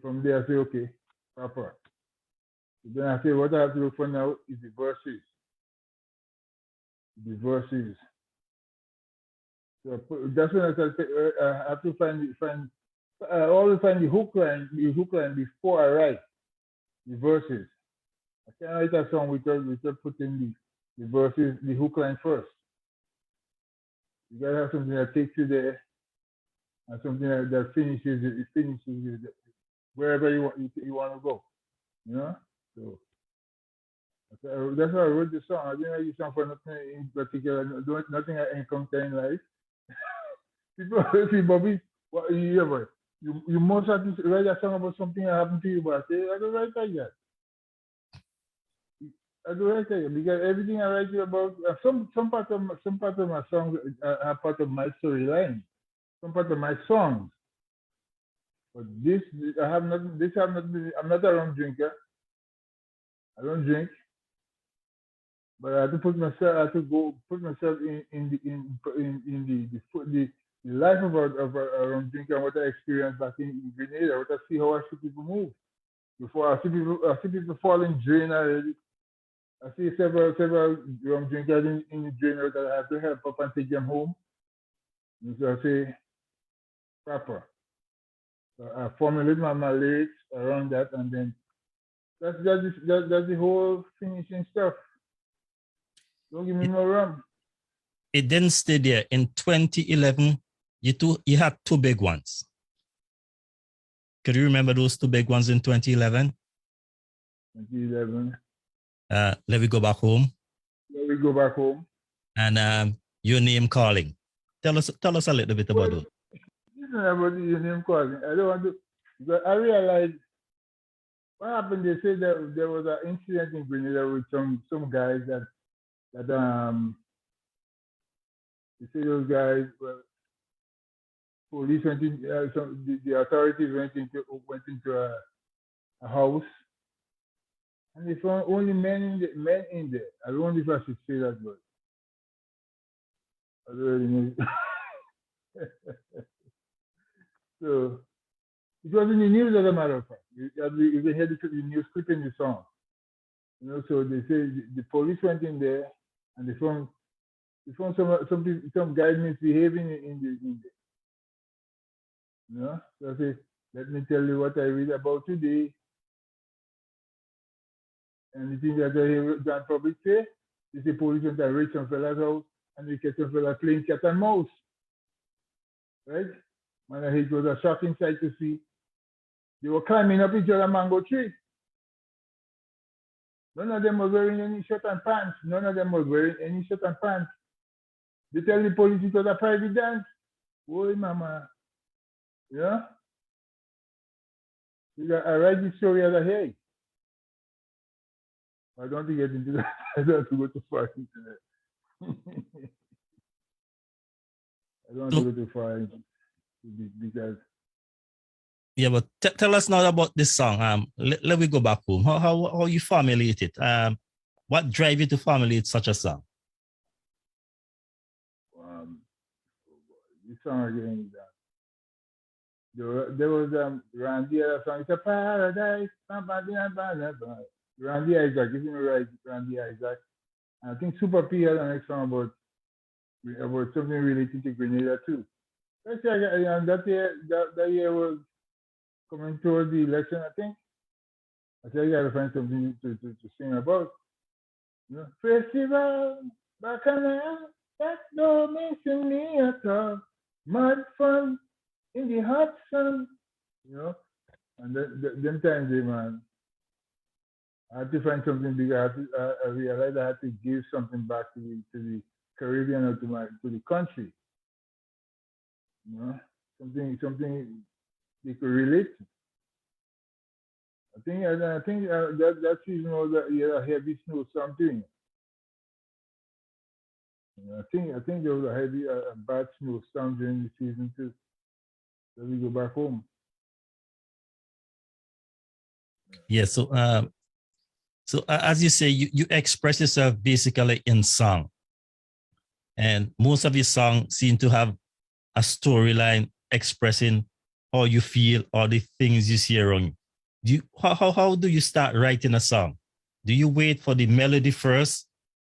from there I say, okay, proper. So then I say, what I have to look for now is the verses. So that's when I have to I always find the hook line before I write the verses. I can't write a song without putting the verses, the hook line first. You gotta have something that takes you there, and something that finishes it wherever you want to go. So that's why I wrote the song. I didn't write the song for nothing in particular. Nothing I encounter in life. People say, Bobby, what you must have to write a song about something that happened to you, but I say, I don't write like that. I don't write like that because everything I write about, some part of my songs are part of my storyline, some part of my songs. But I'm not a rum drinker. I don't drink. But I have to put myself in the life of a rum drinker and what I experienced back in Grenada, what I see how I see people move. Before I see people fall in drain already. I see several rum drinkers in the drain that I have to help up and take them home. And so I say, proper. So I formulate my lyrics around that, and then that's the whole finishing stuff. Don't give me no rum. It didn't stay there. In 2011, you had two big ones. Could you remember those two big ones in 2011? 2011. Let Me Go Back Home. Let Me Go Back Home. And Your Name Calling. Tell us a little bit about those. Listen about Your Name Calling. I don't want to, because I realized what happened. They said that there was an incident in Grenada with some guys that they say those guys were police went in, the authorities went into a house, and they found only men in there. I don't know if I should say that, but I don't really know. So it was in the news, as a matter of fact. You can hear the news clip in the song. You know, so they say the police went in there and they found some guys misbehaving in there. You know, so I say, let me tell you what I read about today. And the thing that I hear John Public say, they say police went and raided some fella's house and they catch some fella playing cat and mouse. Right? Man, it was a shocking sight to see. They were climbing up each other mango tree. None of them was wearing any shirt and pants. None of them was wearing any shirt and pants. They tell the police it was a private dance. Boy, mama. Yeah? I write this story as a hey. I don't want to get into that. I don't want to go too far into that. I don't want to go too far into it because. Yeah, but tell us now about this song. Let Me Go Back Home. How you formulate it? What drive you to formulate such a song? This song again. There was Grenadian song. It's a paradise. Randy Isaac, isn't it right? Randy Isaac. And I think Super P had an next song about something related to Grenada too. And that year was coming towards the election, I think. I said I gotta find something to sing about. You know, festival, bacchanal, that don't mention me at all. Mud fun in the hot sun, you know. And them times, man, I had to find something bigger. I realized I had to give something back to the Caribbean or to the country. You know, something they could relate to. I think that season was a heavy snowstorm too. I think there was a bad snowstorm during the season too. So we go back home. Yeah. So as you say, you express yourself basically in song, and most of your songs seem to have a storyline expressing how you feel or the things you see around you. How do you start writing a song? Do you wait for the melody first?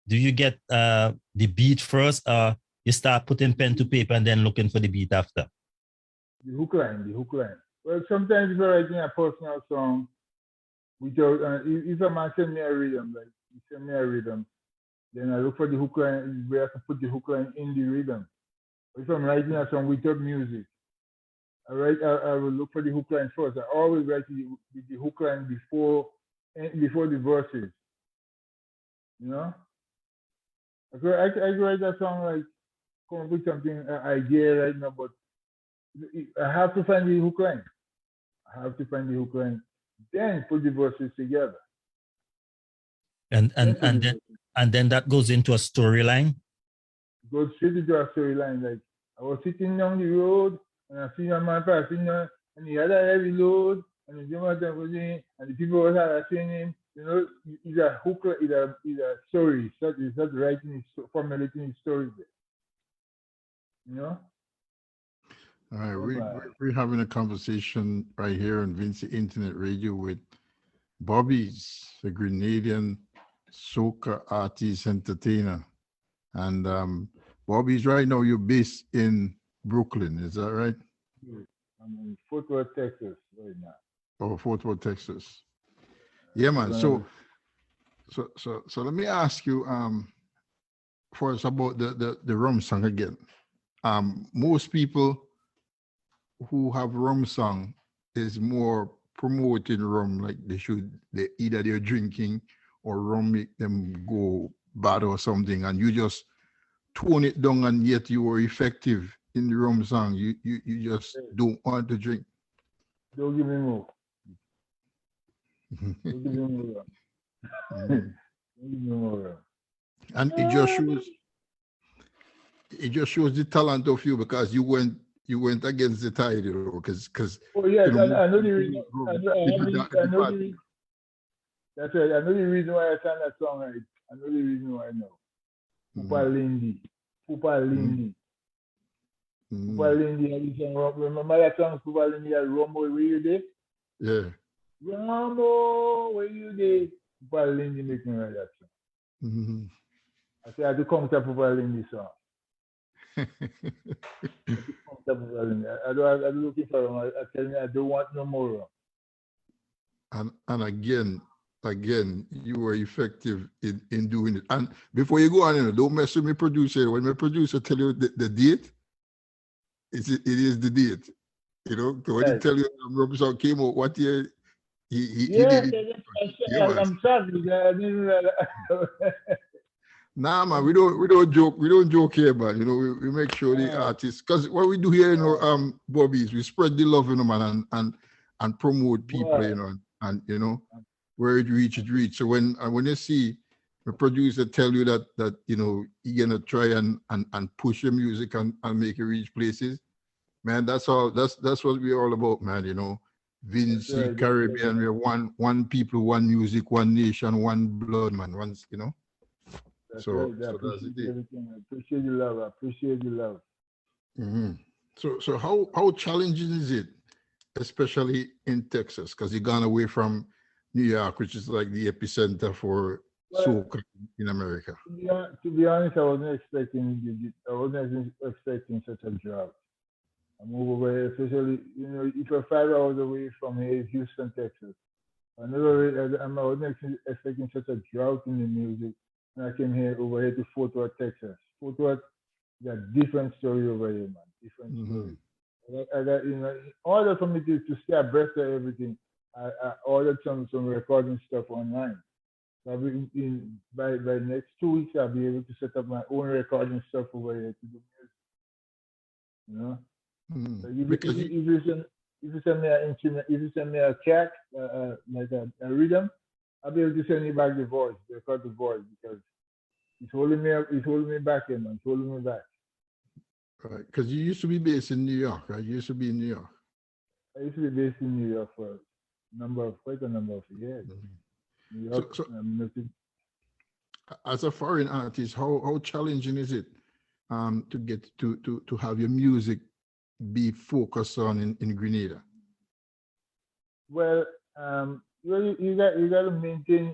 Do you get the beat first, or you start putting pen to paper and then looking for the beat after? The hook line. Well, sometimes if you're writing a personal song, without if a man send me a rhythm, then I look for the hook line where I can put the hook line in the rhythm. If I'm writing a song without music, I will look for the hook line first. I always write the hook line before the verses. You know? I write a song like come up with something, an idea right now, but I have to find the hook line. Then put the verses together. And then that goes into a storyline. Goes straight into a storyline. Like I was sitting down the road and I see a man passing and he had a heavy load and the people were saying him. You know, it's a hook, it's a story. It's not writing, formulating his story there. You know? All right, we're having a conversation right here on Vinci Internet Radio with Berbice, the Grenadian soca artist entertainer. And Berbice, right now you're based in Brooklyn, is that right? I'm in Fort Worth, Texas right now. Oh, Fort Worth, Texas. Yeah, man. So let me ask you first about the rum song again. most people who have rum song is more promoting rum, like either they're drinking or rum make them go bad or something, and you just tone it down, and yet you were effective in the rum song. You just don't want to drink. Don't give me more. Don't give me more. Don't give me more. And it just shows the talent of you, because you went against the tide, you know, because oh yes, you know, I know the reason. I know the reason. That's right. I know the reason why I sang that song. Right. I know the reason why I know. Pupa Lindy. Pupa Lindy. Pupa Lindy had this song. Remember that song, Pupa Lindy had Rumbo, where you did? Yeah. Rumbo, where you did? Pupa Lindy make me write that song. I said I had to come to Pupa Lindy song. I'm looking for him. I tell me I don't want no more. And again, you were effective in doing it. And before you go on, you know, don't mess with me producer. When my producer tell you the date, it is the date. You know, so when he tell you Robinson came out, what year he did it. I'm sorry. I didn't realize. Nah, man, we don't joke here, man. You know, we make sure the artists, because what we do here, you know, Bobby, is we spread the love, you know, man, and promote people, you know, and you know, where it reach. So when you see the producer tell you that you know you're gonna try and push your music and make it reach places, man, that's what we're all about, man. You know, Vince, Caribbean, we're one people, one music, one nation, one blood, man. Once, you know. That's right. I appreciate everything. I appreciate your love. I appreciate your love. So how challenging is it, especially in Texas, because you gone away from New York, which is like the epicenter for soca in America? To be honest, I wasn't expecting such a drought. I moved away, especially, you know, if you're 5 hours away from here, Houston, Texas. I wasn't expecting such a drought in the music. And I came over here to Fort Worth, Texas. Fort Worth is a different story over here, man. Different story. I got, you know, in order for me to stay abreast of everything, I ordered some recording stuff online. So by next 2 weeks, I'll be able to set up my own recording stuff over here to do music. You know? So if you send me an instrument, if you send me a track, like a rhythm, I'll be able to send you back the voice, record the voice, because it's holding me back, man. It's holding me back. Right, because you used to be based in New York, right? You used to be in New York. I used to be based in New York for quite a number of years. New York, as a foreign artist, how challenging is it to get to have your music be focused on in Grenada? Well, you got to maintain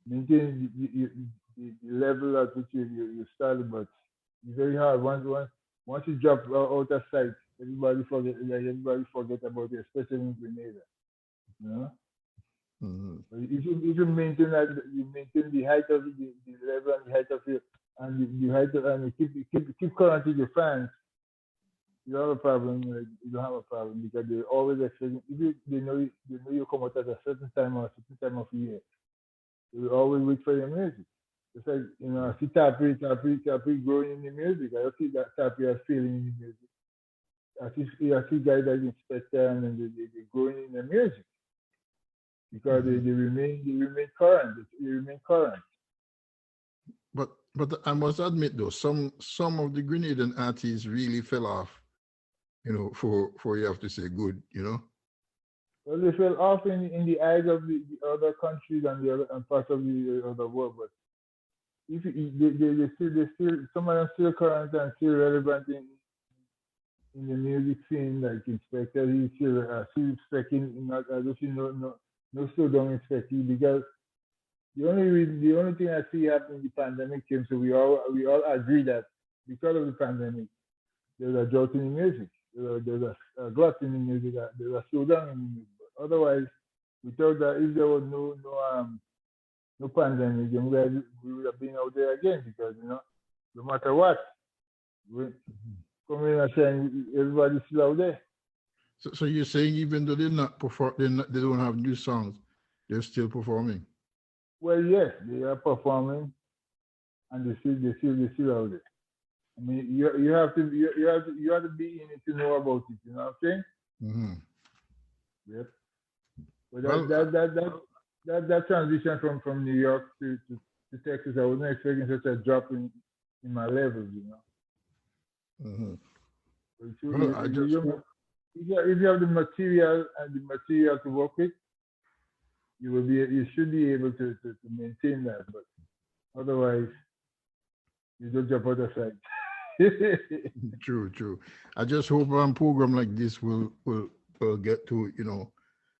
the level at which you started, but it's very hard. Once you drop out of sight, everybody forget about it, especially in Grenada. You know. If you maintain the height of the level and the height of your and the height of, and keep current with your fans, you have a problem. You don't have a problem, because they're always expecting. If they know you come out at a certain time or a certain time of year, they will always wait for your music. It's like, you know, I see Tapri growing in the music. I see that Tapri are failing in the music. I see guys like Inspector, and they're growing in the music because they remain current. They remain current. But I must admit though, some of the Grenadian artists really fell off. You know, for you have to say good, you know. Well, they fell off in the eyes of the other countries and parts of the other world, but if they still some of them still current and still relevant in the music scene, like Inspector. He's still expecting, not as if no still don't expect you, because the only thing I see happening in the pandemic came, so we all agree that because of the pandemic, there's a drought in the music. There's a glut in the music. There's a slowdown in the music. But otherwise, we thought that if there was no pandemic, then we would have been out there again, because, you know, no matter what, Come in and saying everybody's still out there. So you're saying even though they're not perform, they don't have new songs, they're still performing. Well, yes, they are performing, and they still out there. I mean, you have to be in it to know about it. You know what I'm saying? Mm-hmm. Yep. But that transition from New York to Texas, I wasn't expecting such a drop in my levels. You know. Mm-hmm. If you have the material to work with, you should be able to maintain that. But otherwise, you don't jump out of sight. True. I just hope a program like this will get to,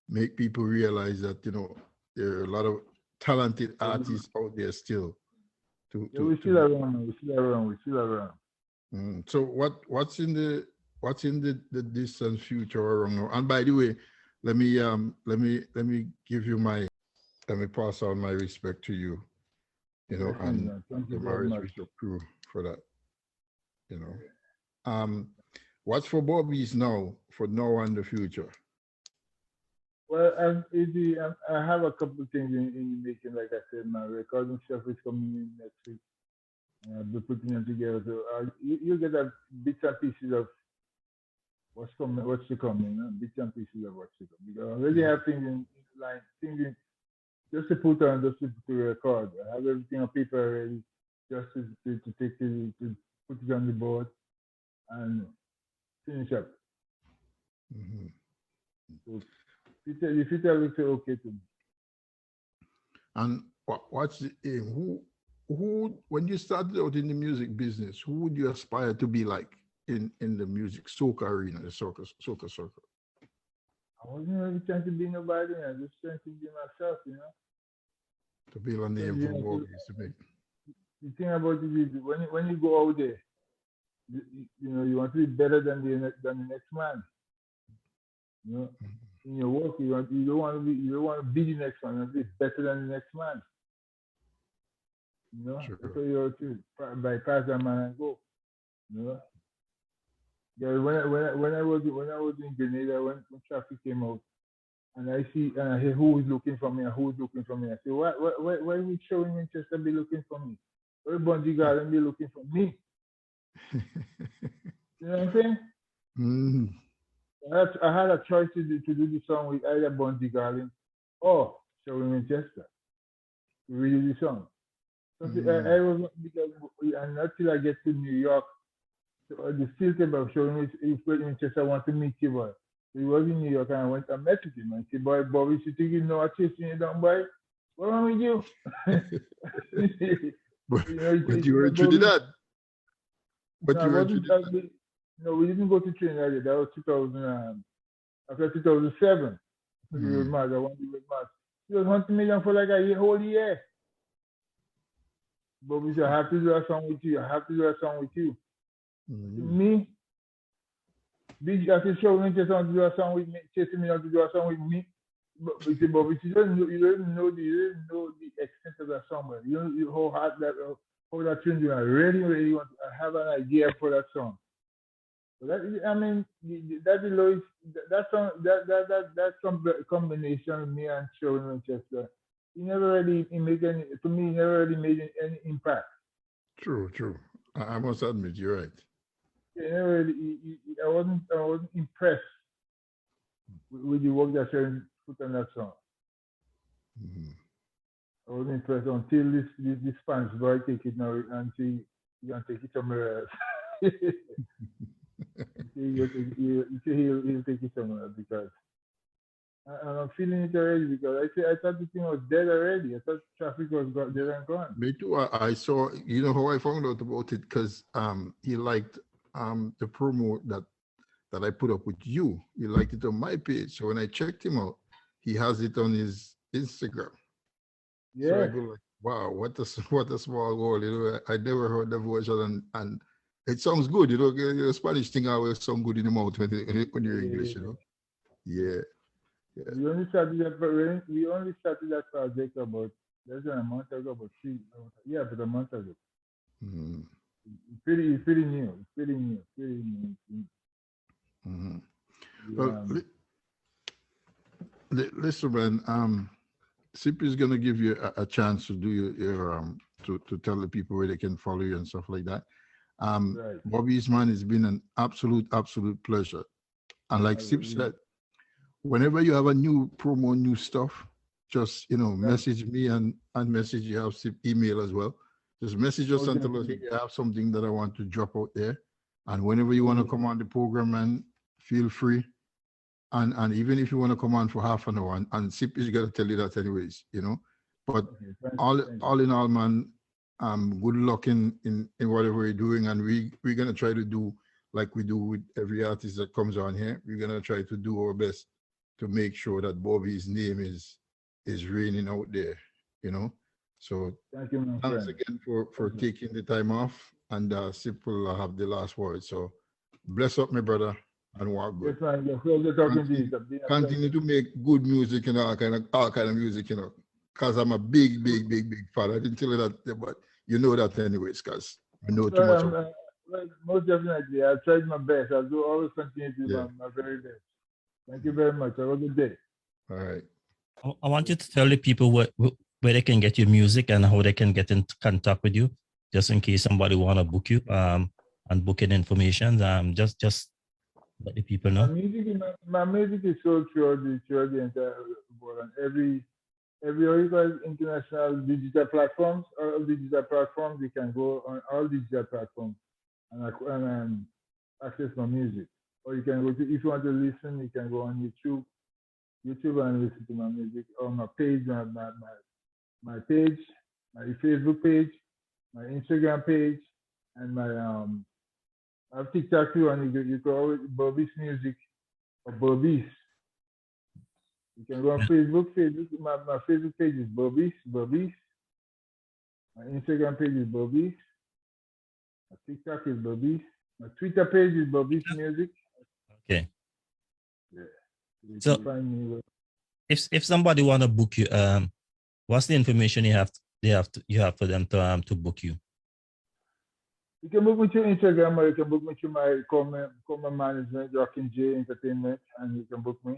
make people realize that, there are a lot of talented artists out there still. We're still around. So what's in the distant future around now? And by the way, let me give you let me pass on my respect to you, and to my respect crew for that. What's for Berbice now, for now and the future? Well, I have a couple of things in the making. Like I said, my recording stuff is coming in next week. I'll be putting them together. So you get a bits and pieces of what's to come, bits and pieces of what's to come. Because I already have things in line, just to put on, just to record. I have everything on paper already, just to put it on the board and finish up. Mm-hmm. So if you tell it's okay to me. And what's the aim? Who when you started out in the music business, who would you aspire to be like in the music soca arena, the soca circle? I wasn't really trying to be nobody. I was just trying to be myself, To be a name for Berbice to make. The thing about it is when you go out there, you want to be better than the next man. In your work, you don't want to be the next one. You want to be better than the next man. Sure. So you have to bypass that man and go. Yeah, when I was in Grenada, when traffic came out, and I hear who is looking for me and who is looking for me. I say, why would showing Winchester be looking for me? Why Bundy Garden be looking for me? You know what I'm saying? Mm-hmm. I had a choice to do the song with either Bundy Garden or Showing Winchester to redo the song. So I was, because until I get to New York, so the filter about Showing Winchester want to meet you, boy. So he was in New York and I went and met with him and said, boy, Bobby, you think you know I'm chasing you down, boy? What's wrong with you? But you were in Trinidad. No, we didn't go to Trinidad yet. That was 2000. After 2007, I wanted to get mad. He was hunting me down for like a whole year. But we said, I have to do a song with you. Me, I said, sure, we just want to do a song with me, chasing me out to do a song with me. But we said, but you don't know the extent of that song, but you how hard that tune. I really want to have an idea for that song. So that's the lowest. That combination of me and Showing Winchester, he never really made any impact. True. I must admit, you're right. I wasn't impressed with the work that Sharon put on that song. Mm-hmm. I wasn't impressed until this Spanish boy take it now and see you can take it somewhere else. He'll take it somewhere else because I'm feeling it already, because I thought the thing was dead already. I thought traffic was dead and gone. Me too. I saw, how I found out about it, because he liked the promo that I put up with you. He liked it on my page. So when I checked him out, he has it on his Instagram. Yeah. So I go like, wow, what a small world. I never heard the version, and it sounds good. The Spanish thing always sound good in the mouth when you're English. Yeah. We only started that project about less than a month ago, about a month ago. Mm-hmm. pretty new. It's pretty new. Pretty new. Mhm. Yeah, Well, listen, man. SIP is gonna give you a chance to do your to tell the people where they can follow you and stuff like that. right. Bobby's man, it's been an absolute pleasure. And like Sip said, whenever you have a new promo, new stuff, just message me and message you have Sip email as well. Just message us and tell us if you have something that I want to drop out there. And whenever you want to come on the program, man, feel free. And even if you want to come on for half an hour, and Sip is gonna tell you that anyways, But all in all, man, good luck in whatever we're doing, and we're gonna try to do like we do with every artist that comes on here. We're gonna try to do our best to make sure that Bobby's name is reigning out there, So thank you, my thanks friend. again for taking the time off, and Sip will have the last word. So bless up, my brother, and walk good. Yes, man. Yes, pleasure talking to you. Continue to make good music and all kind of music, because I'm a big fan. I didn't tell you that, but you know that anyways, because I know too much. Well, most definitely. I've tried my best. I'll always continue to do my very best. Thank you very much. Have a good day. All right. I want you to tell the people where they can get your music and how they can get in contact with you, just in case somebody want to book you and booking information. Just let the people know. My music is sold throughout the entire world, and every international digital platforms, you can go on all digital platforms and access my music. Or you can go to, if you want to listen, you can go on YouTube and listen to my music, or my page, my page, my Facebook page, my Instagram page, and my I have TikTok too, and you can always Berbice Music or Berbice. You can go on Facebook. My Facebook page is Berbice. My Instagram page is Berbice. My TikTok is Berbice. My Twitter page is Berbice Music. Okay. Yeah. You So can find me. If somebody want to book you, what's the information you have for them to book you? You can book me through Instagram, or you can book me through my comment management, Rockin' J Entertainment, and you can book me.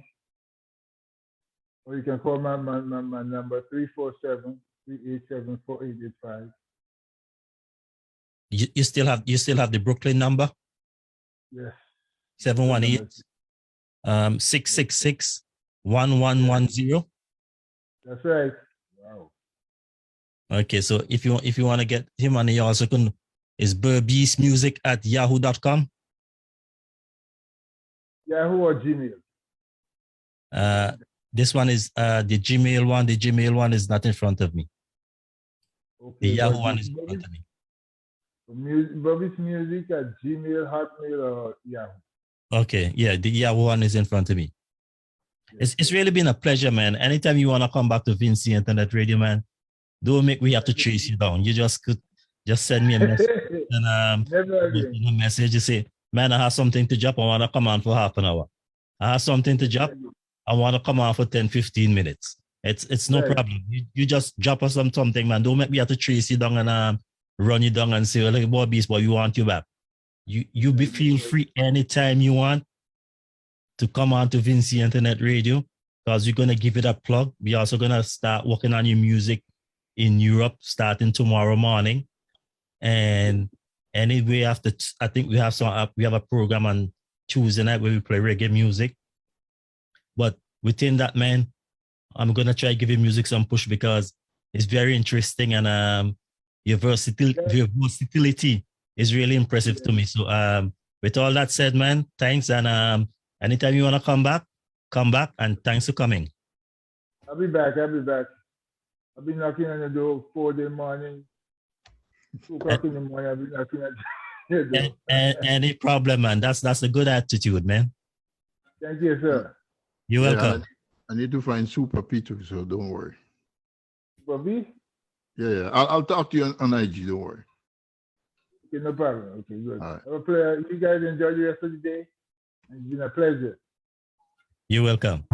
Or you can call my number 347-387-4885. You still have the Brooklyn number? Yes. 718-666-1110. That's right. Wow. Okay, so if you want to get him on, you also can. Is berbicemusic@yahoo.com? Yahoo or Gmail? This one is the Gmail one. The Gmail one is not in front of me. Okay, the Yahoo one is in front of me. Berbice Music at Gmail, Hotmail, or Yahoo. Okay, yeah, the Yahoo one is in front of me. Yes. It's really been a pleasure, man. Anytime you want to come back to Vinci Internet Radio, man, don't make we have to chase you down. You just send me a message and a message. You say, man, I have something to drop. I want to come on for half an hour. I have something to drop. I want to come on for 10, 15 minutes. It's no problem. You just drop us something, man. Don't make me have to chase you down and run you down and say, well, like, boy, Beast, boy, we want you back. You feel free anytime you want to come on to Vinci Internet Radio, because we're going to give it a plug. We're also going to start working on your music in Europe starting tomorrow morning. And anyway, after I think we have a program on Tuesday night where we play reggae music. But within that, man, I'm gonna try to give you music some push because it's very interesting, and your versatility is really impressive to me. So with all that said, man, thanks, and anytime you wanna come back, and thanks for coming. I'll be back. I've been knocking on the door 4 in the morning. 2 o'clock in the morning, I've been knocking at the door. Any problem, man. That's a good attitude, man. Thank you, sir. You're welcome. I need to find Super Peter, so don't worry. Bobby? Yeah. I'll talk to you on IG, don't worry. Okay, no problem. Okay, good. All right. You guys enjoy the rest of the day. It's been a pleasure. You're welcome.